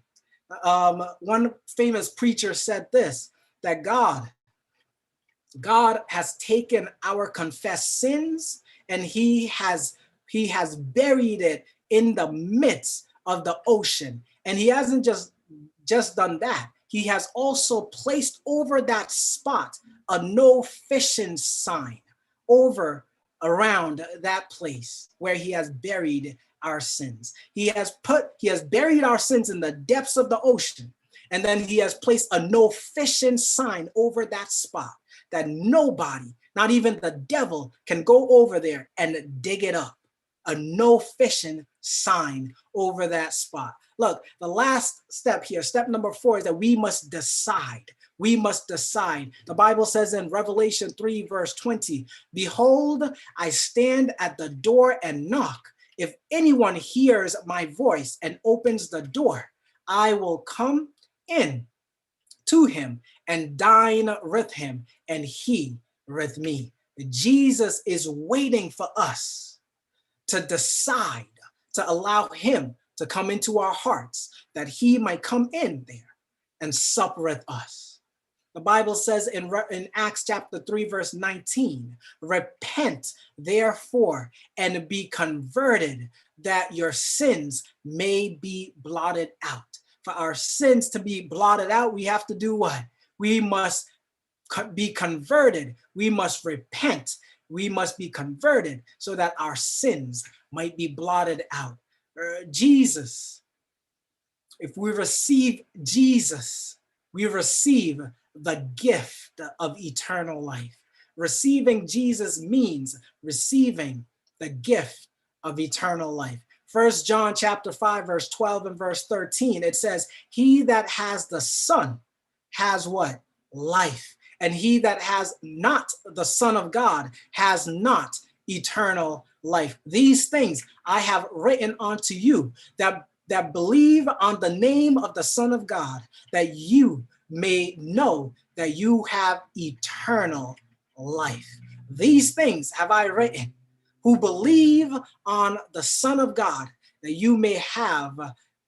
One famous preacher said this, that God has taken our confessed sins and he has buried it in the midst of the ocean. And he hasn't just done that. He has also placed over that spot a no fishing sign around that place where he has buried our sins. He has buried our sins in the depths of the ocean, and then he has placed a no fishing sign over that spot that nobody, not even the devil, can go over there and dig it up. A no fishing sign over that spot. Look, the last step here, step number 4, is that we must decide. We must decide. The Bible says in Revelation 3, verse 20, behold, I stand at the door and knock. If anyone hears my voice and opens the door, I will come in to him and dine with him, and he with me. Jesus is waiting for us to decide to allow him to come into our hearts, that he might come in there and sup with us. The Bible says in Acts chapter 3, verse 19, repent therefore and be converted, that your sins may be blotted out. For our sins to be blotted out, we have to do what? We must be converted. We must repent. We must be converted so that our sins might be blotted out. Jesus, if we receive Jesus, we receive the gift of eternal life. Receiving Jesus means receiving the gift of eternal life. 1 John chapter 5, verse 12 and verse 13, it says, he that has the Son has what? Life. And he that has not the Son of God has not eternal life. These things I have written unto you that believe on the name of the Son of God, that you may know that you have eternal life. These things have I written, who believe on the Son of God, that you may have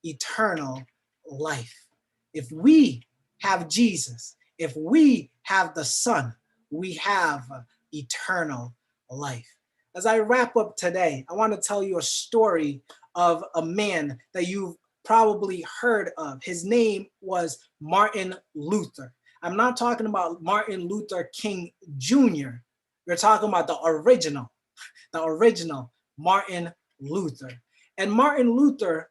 eternal life. If we have Jesus, if we have the Son, we have eternal life. As I wrap up today, I want to tell you a story of a man that you've probably heard of. His name was Martin Luther. I'm not talking about Martin Luther King Jr. We're talking about the original Martin Luther. And Martin Luther,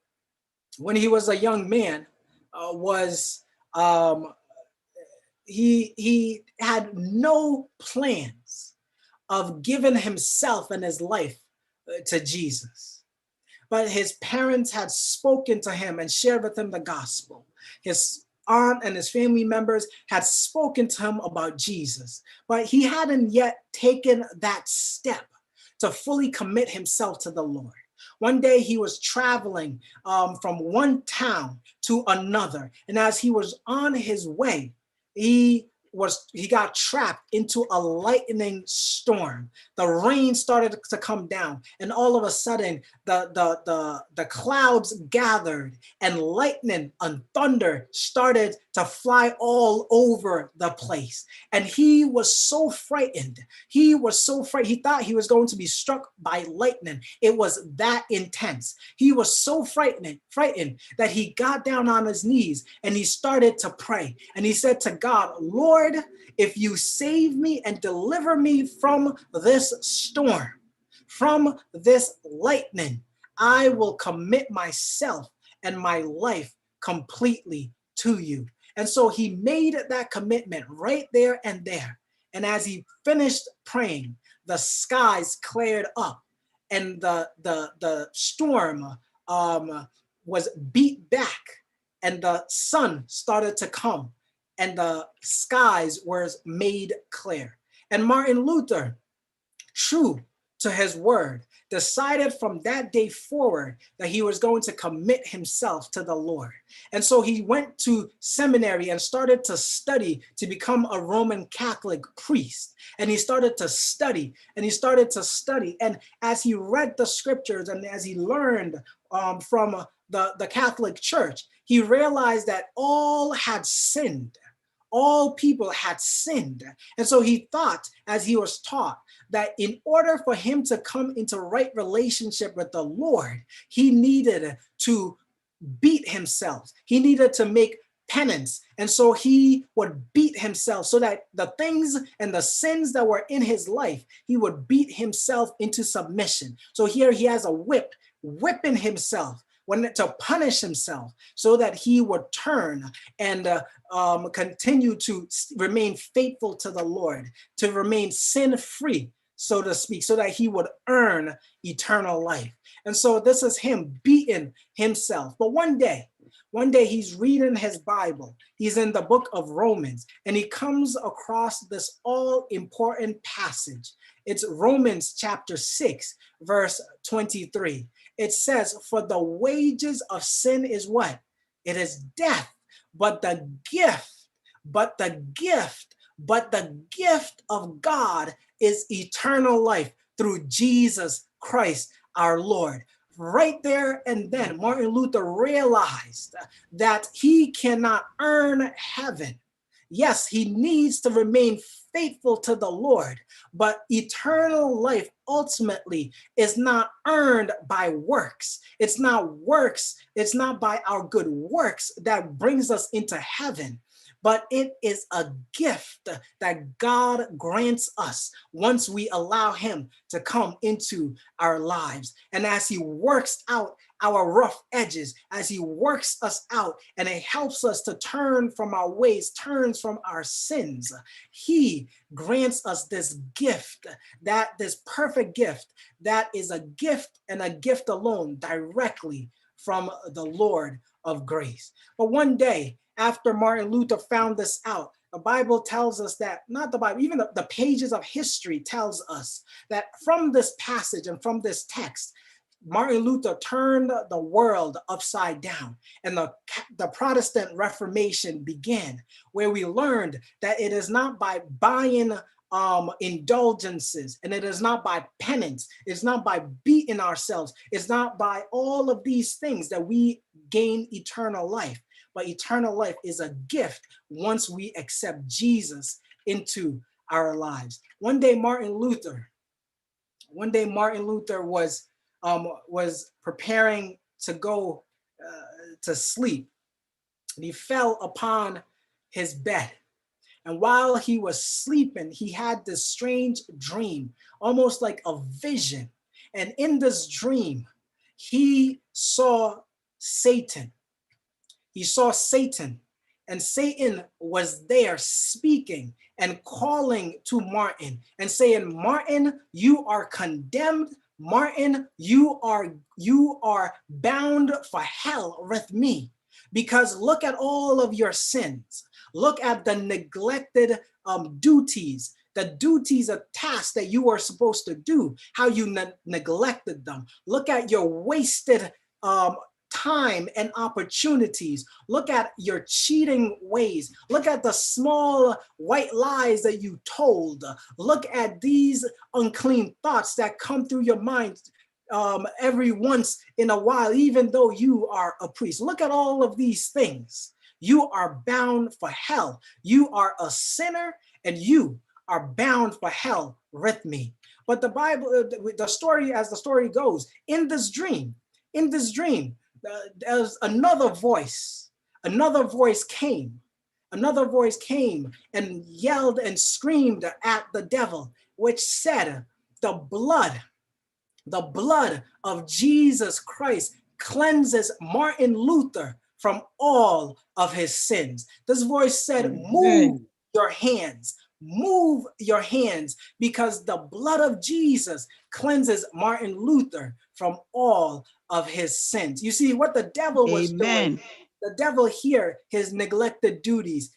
when he was a young man, he had no plans of giving himself and his life to Jesus. But his parents had spoken to him and shared with him the gospel. His aunt and his family members had spoken to him about Jesus, but he hadn't yet taken that step to fully commit himself to the Lord. One day he was traveling from one town to another, and as he was on his way, he got trapped into a lightning storm. The rain started to come down, and all of a sudden the clouds gathered, and lightning and thunder started to fly all over the place. And he was so frightened. He thought he was going to be struck by lightning. It was that intense. He was so frightened that he got down on his knees and he started to pray. And he said to God, Lord, if you save me and deliver me from this storm, from this lightning, I will commit myself and my life completely to you. And so he made that commitment right there and there. And as he finished praying, the skies cleared up and the storm was beat back, and the sun started to come, and the skies were made clear. And Martin Luther, true to his word, decided from that day forward that he was going to commit himself to the Lord. And so he went to seminary and started to study to become a Roman Catholic priest. And he started to study and he started to study. And as he read the scriptures and as he learned from the Catholic Church, he realized that all had sinned. All people had sinned. And so he thought, as he was taught, that in order for him to come into right relationship with the Lord, he needed to beat himself. He needed to make penance. And so he would beat himself so that the things and the sins that were in his life, he would beat himself into submission. So here he has a whip, whipping himself to punish himself so that he would turn and continue to remain faithful to the Lord, to remain sin-free, so to speak, so that he would earn eternal life. And so this is him beating himself. But one day he's reading his Bible. He's in the book of Romans, and he comes across this all-important passage. It's Romans chapter 6, verse 23. It says, for the wages of sin is what? It is death, but the gift of God is eternal life through Jesus Christ, our Lord. Right there and then, Martin Luther realized that he cannot earn heaven. Yes, he needs to remain faithful to the Lord, but eternal life ultimately is not earned by works. It's not works. It's not by our good works that brings us into heaven, but it is a gift that God grants us once we allow him to come into our lives. And as he works out our rough edges, as he works us out and it helps us to turn from our ways, turns from our sins, he grants us this gift, this perfect gift, that is a gift and a gift alone directly from the Lord of grace. But one day, after Martin Luther found this out, the Bible tells us that, not the Bible, even the pages of history tells us that from this passage and from this text, Martin Luther turned the world upside down, and the Protestant Reformation began, where we learned that it is not by buying indulgences, and it is not by penance, it's not by beating ourselves, it's not by all of these things that we gain eternal life. But eternal life is a gift once we accept Jesus into our lives. One day Martin Luther was preparing to go to sleep, and he fell upon his bed. And while he was sleeping, he had this strange dream, almost like a vision. And in this dream, he saw Satan. He saw Satan, and Satan was there speaking and calling to Martin and saying, Martin, you are condemned. Martin, you are bound for hell with me, because look at all of your sins. Look at the neglected duties, the duties of tasks that you are supposed to do, how you neglected them. Look at your wasted time and opportunities. Look at your cheating ways. Look at the small white lies that you told. Look at these unclean thoughts that come through your mind every once in a while, even though you are a priest. Look at all of these things. You are bound for hell. You are a sinner, and you are bound for hell with me. But the Bible, the story, as the story goes, in this dream, there's another voice. Another voice came and yelled and screamed at the devil, which said, the blood of Jesus Christ cleanses Martin Luther from all of his sins. This voice said, move your hands, because the blood of Jesus cleanses Martin Luther from all of his sins. You see what the devil was doing. The devil here, his neglected duties,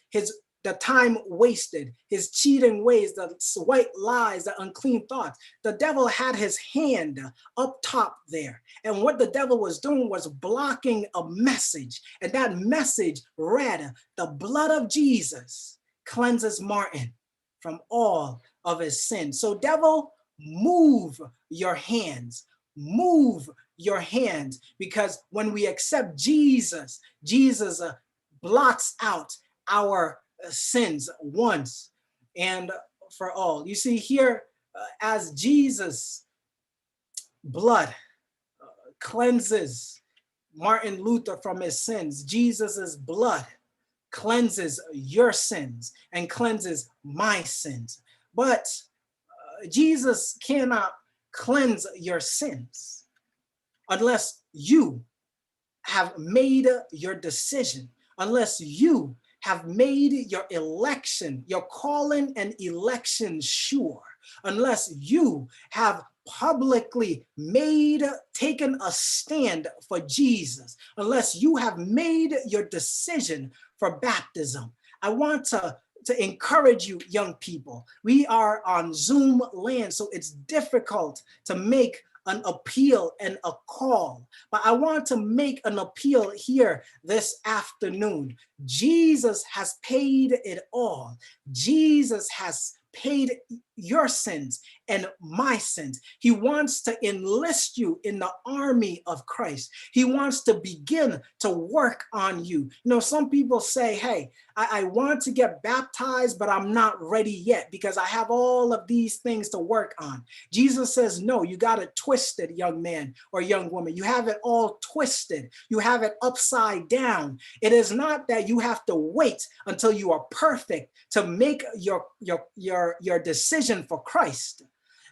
the time wasted, his cheating ways, the white lies, the unclean thoughts. The devil had his hand up top there. And what the devil was doing was blocking a message. And that message read, the blood of Jesus cleanses Martin from all of his sins. So devil, move your hands. Move your hands, because when we accept Jesus, Jesus blots out our sins once and for all. You see here, as Jesus' blood cleanses Martin Luther from his sins, Jesus's blood cleanses your sins and cleanses my sins. But Jesus cannot cleanse your sins unless you have made your decision, unless you have made your election, your calling and election sure, unless you have publicly taken a stand for Jesus, unless you have made your decision for baptism. I want to encourage you, young people. We are on Zoom land, so it's difficult to make an appeal and a call. But I want to make an appeal here this afternoon. Jesus has paid it all. Jesus has paid your sins and my sins. He wants to enlist you in the army of Christ. He wants to begin to work on you. You know, some people say, hey, I want to get baptized, but I'm not ready yet because I have all of these things to work on. Jesus says, no, you got it twisted, young man or young woman. You have it all twisted. You have it upside down. It is not that you have to wait until you are perfect to make your decision for Christ.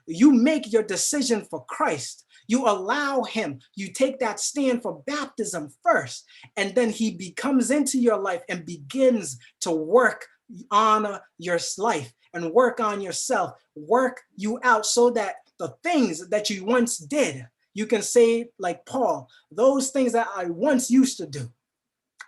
You make your decision for Christ. You allow him, you take that stand for baptism first, and then he comes into your life and begins to work on your life and work on yourself, work you out so that the things that you once did, you can say like Paul, those things that I once used to do,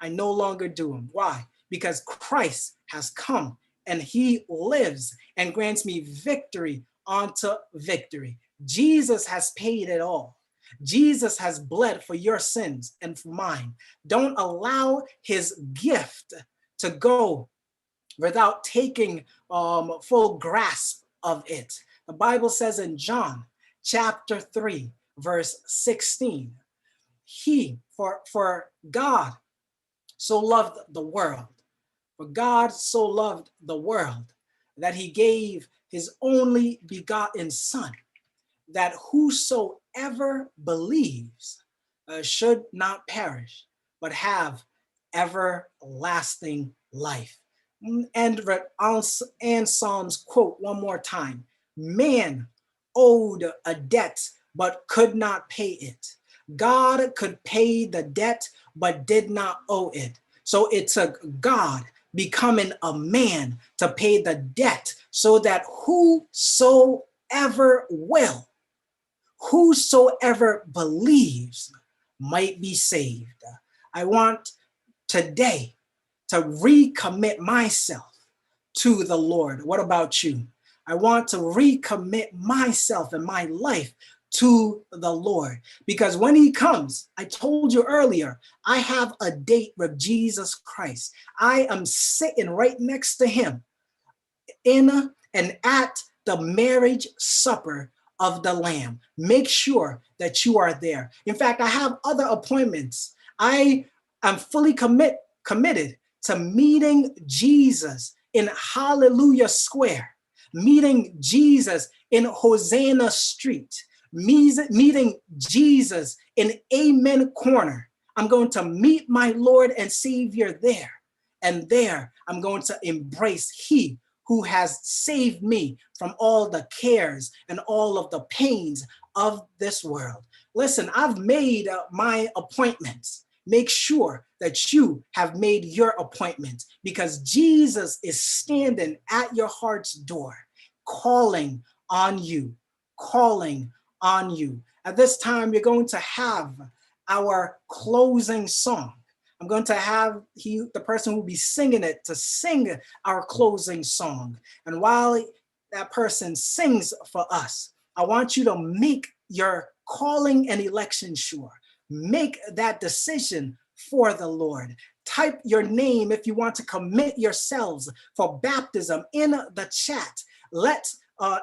I no longer do them. Why? Because Christ has come and he lives and grants me victory onto victory. Jesus has paid it all. Jesus has bled for your sins and for mine. Don't allow his gift to go without taking full grasp of it. The Bible says in John chapter 3, verse 16, for God so loved the world, for God so loved the world that he gave his only begotten Son, that whosoever believes should not perish, but have everlasting life. And Psalms quote one more time. Man owed a debt, but could not pay it. God could pay the debt, but did not owe it. So it took God becoming a man to pay the debt so that whosoever believes might be saved. I want today to recommit myself to the Lord. What about you? I want to recommit myself and my life to the Lord, because when he comes, I told you earlier, I have a date with Jesus Christ. I am sitting right next to him in and at the marriage supper of the Lamb. Make sure that you are there. In fact, I have other appointments. I am fully committed to meeting Jesus in Hallelujah Square, meeting Jesus in Hosanna Street, meeting Jesus in Amen Corner. I'm going to meet my Lord and Savior there. And there, I'm going to embrace he who has saved me from all the cares and all of the pains of this world. Listen, I've made my appointments. Make sure that you have made your appointment, because Jesus is standing at your heart's door, calling on you, calling on you. At this time, you're going to have our closing song. I'm going to have the person who will be singing it to sing our closing song. And while that person sings for us, I want you to make your calling and election sure. Make that decision for the Lord. Type your name if you want to commit yourselves for baptism in the chat. Let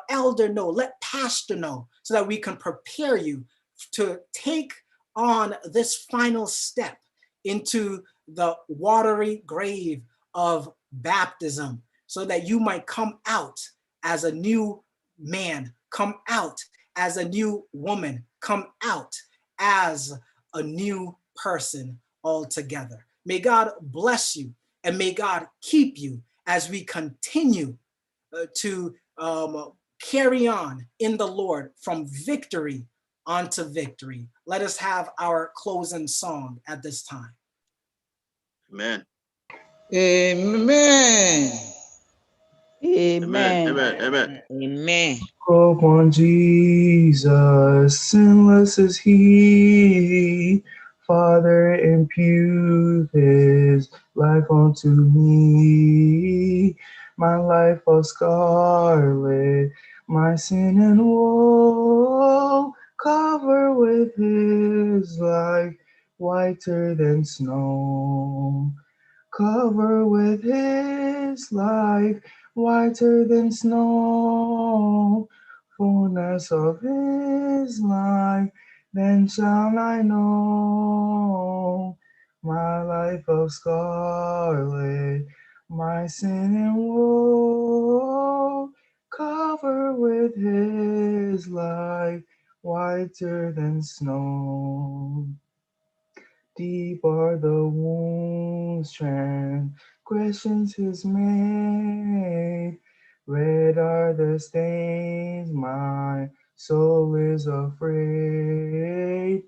elder know, let pastor know, so that we can prepare you to take on this final step into the watery grave of baptism, so that you might come out as a new man, come out as a new woman, come out as a new person altogether. May God bless you, and may God keep you as we continue to carry on in the Lord from victory onto victory. Let us have our closing song at this time. Amen. Amen. Amen. Amen. Amen. Amen. Amen. Hope on Jesus, sinless is he. Father, impute his life unto me. My life of scarlet, my sin and woe, cover with his life, whiter than snow. Cover with his life, whiter than snow. Fullness of his life, then shall I know. My life of scarlet, my sin and woe. Cover with his life, whiter than snow. Deep are the wounds, transgressions his made. Red are the stains, my soul is afraid.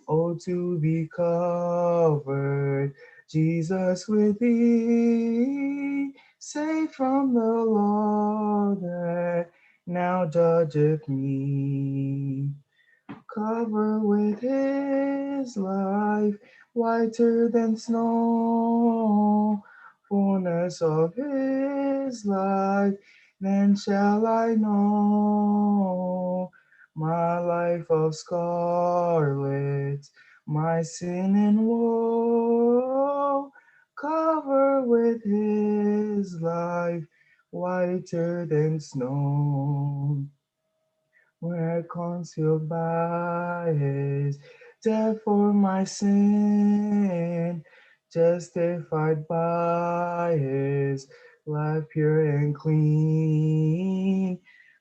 Oh, to be covered, Jesus, with thee, safe from the law that now judgeth me. Cover with his life, whiter than snow. Fullness of his life, then shall I know. My life of scarlet, my sin and woe. Cover with his life, whiter than snow. Were concealed by his death for my sin, justified by his life pure and clean,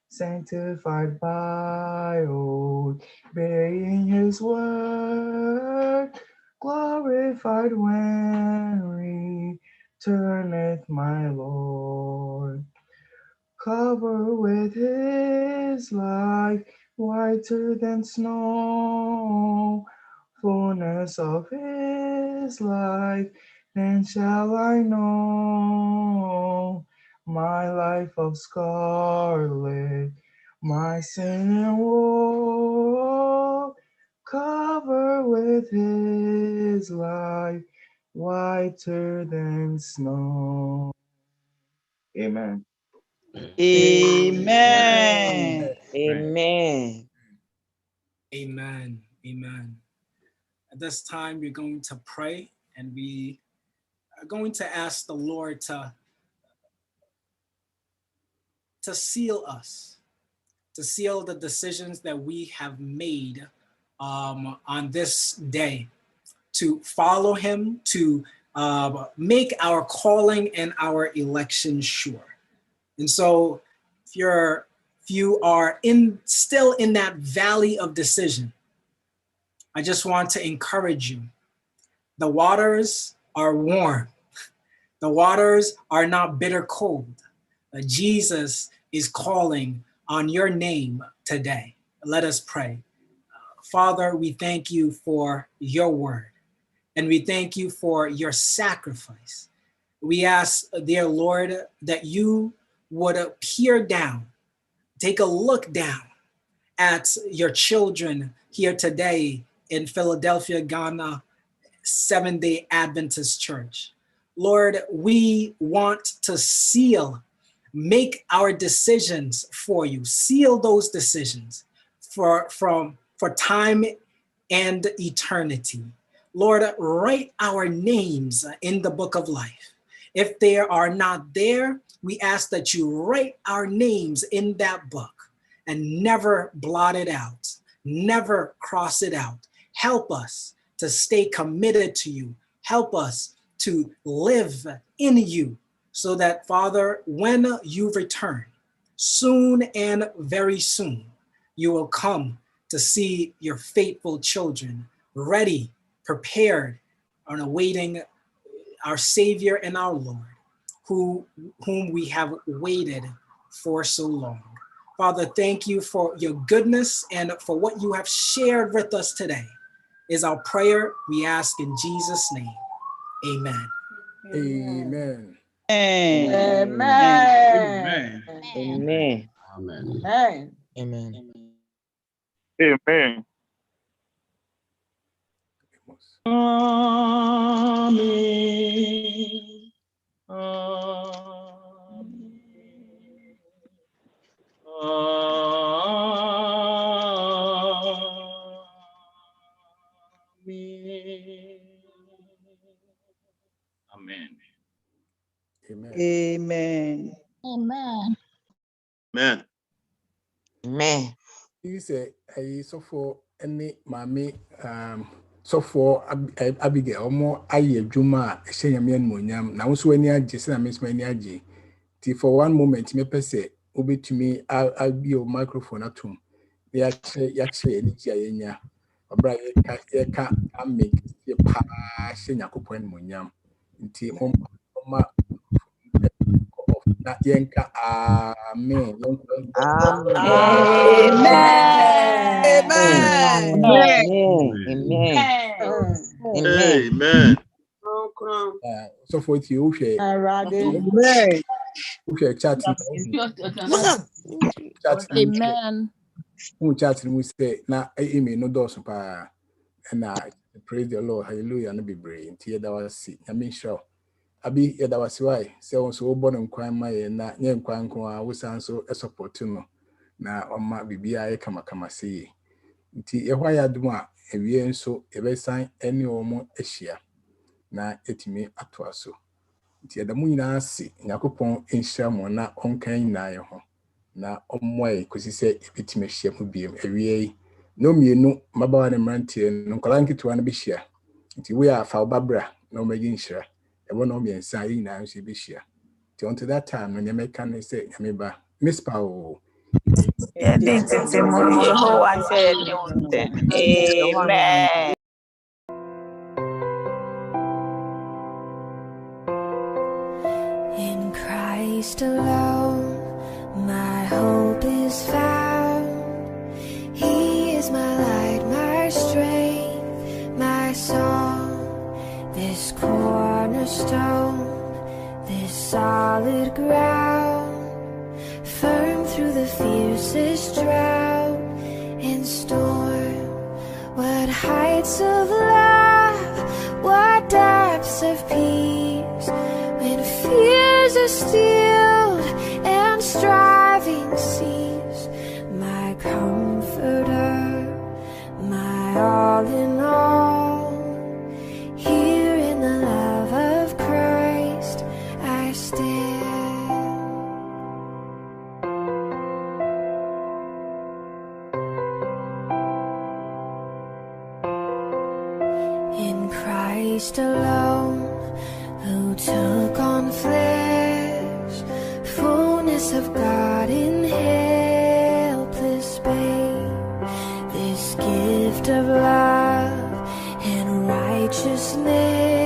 sanctified by obeying his word, glorified when returneth my Lord. Cover with his light, whiter than snow, fullness of his life, then shall I know my life of scarlet, my sin and woe. Cover with his light, whiter than snow. Amen. Amen. Amen. Amen. Amen. At this time, we're going to pray and we are going to ask the Lord to seal us, to seal the decisions that we have made on this day, to follow him, to make our calling and our election sure. And so if you are still in that valley of decision, I just want to encourage you. The waters are warm. The waters are not bitter cold. Jesus is calling on your name today. Let us pray. Father, we thank you for your word, and we thank you for your sacrifice. We ask, dear Lord, that you would peer down, take a look down at your children here today in Philadelphia, Ghana, Seventh-day Adventist Church. Lord, we want to make our decisions for you, seal those decisions for time and eternity. Lord, write our names in the book of life. If they are not there, we ask that you write our names in that book and never blot it out, never cross it out. Help us to stay committed to you. Help us to live in you so that, Father, when you return, soon and very soon, you will come to see your faithful children ready, prepared, and awaiting our Savior and our Lord, whom we have waited for so long. Father, thank you for your goodness and for what you have shared with us today. Is our prayer. We ask in Jesus' name. Amen. Amen. Amen. Amen. Amen. Amen. Amen. Amen. Amen. Amen. Amen. Amen. Amen. Amen. Amen. You say a so for any mommy so for Abigail omo aye adwuma a ehye nyame anmonyam na wo so ani agye se na me so ani agye ti for one moment me pese obetumi abi o microphone atum ya che ni ji ayenya obra ye ka make ye pa hye nyakopon anmonyam nti moma na yenka amen Amen. Amen. Amen. Amen. Amen. Amen. so for you hwe Amen. chat Amen. chat mu say na email no dos pa na praise the Lord hallelujah na be brave nti da wasi nyame show abi da wasi why say on so bo no nkwan ma ye na nye nkwan nko a wosan so support no na oma bibia ye kama say nti ehwa ya dum a ewie nso ebesan ene omo ehia na etimi ato aso nti yɛda mo nyinaa ase Nyankopɔn nhyira mo na ɔnkan nyinaa yɛ ho na ɔmmoa yɛ kɔsi sɛ yɛbɛtumi ahyia mu biam awia yi na mmienu mmabawa ne mmeranteɛ no nkwadaa nketewa no bɛhyia nti wo yɛ afa wo babra na ɔmɛgye nhyira ɛwɔ na ɔmmiɛnsa a yɛ nyinaa nso yɛbɛhyia nti until that time no nyame ka ne sɛ nyame ba Miss Powell. Amen. In Christ alone, my hope is found. He is my light, my strength, my song. This cornerstone, this solid ground, firm through the fiercest drought and storm. What heights of love, what depths of peace, when fears are stilled and striving cease. My comforter, my all in all, here in the love of Christ I stand. In Christ alone, who took on flesh, fullness of God in helpless babe, this gift of love and righteousness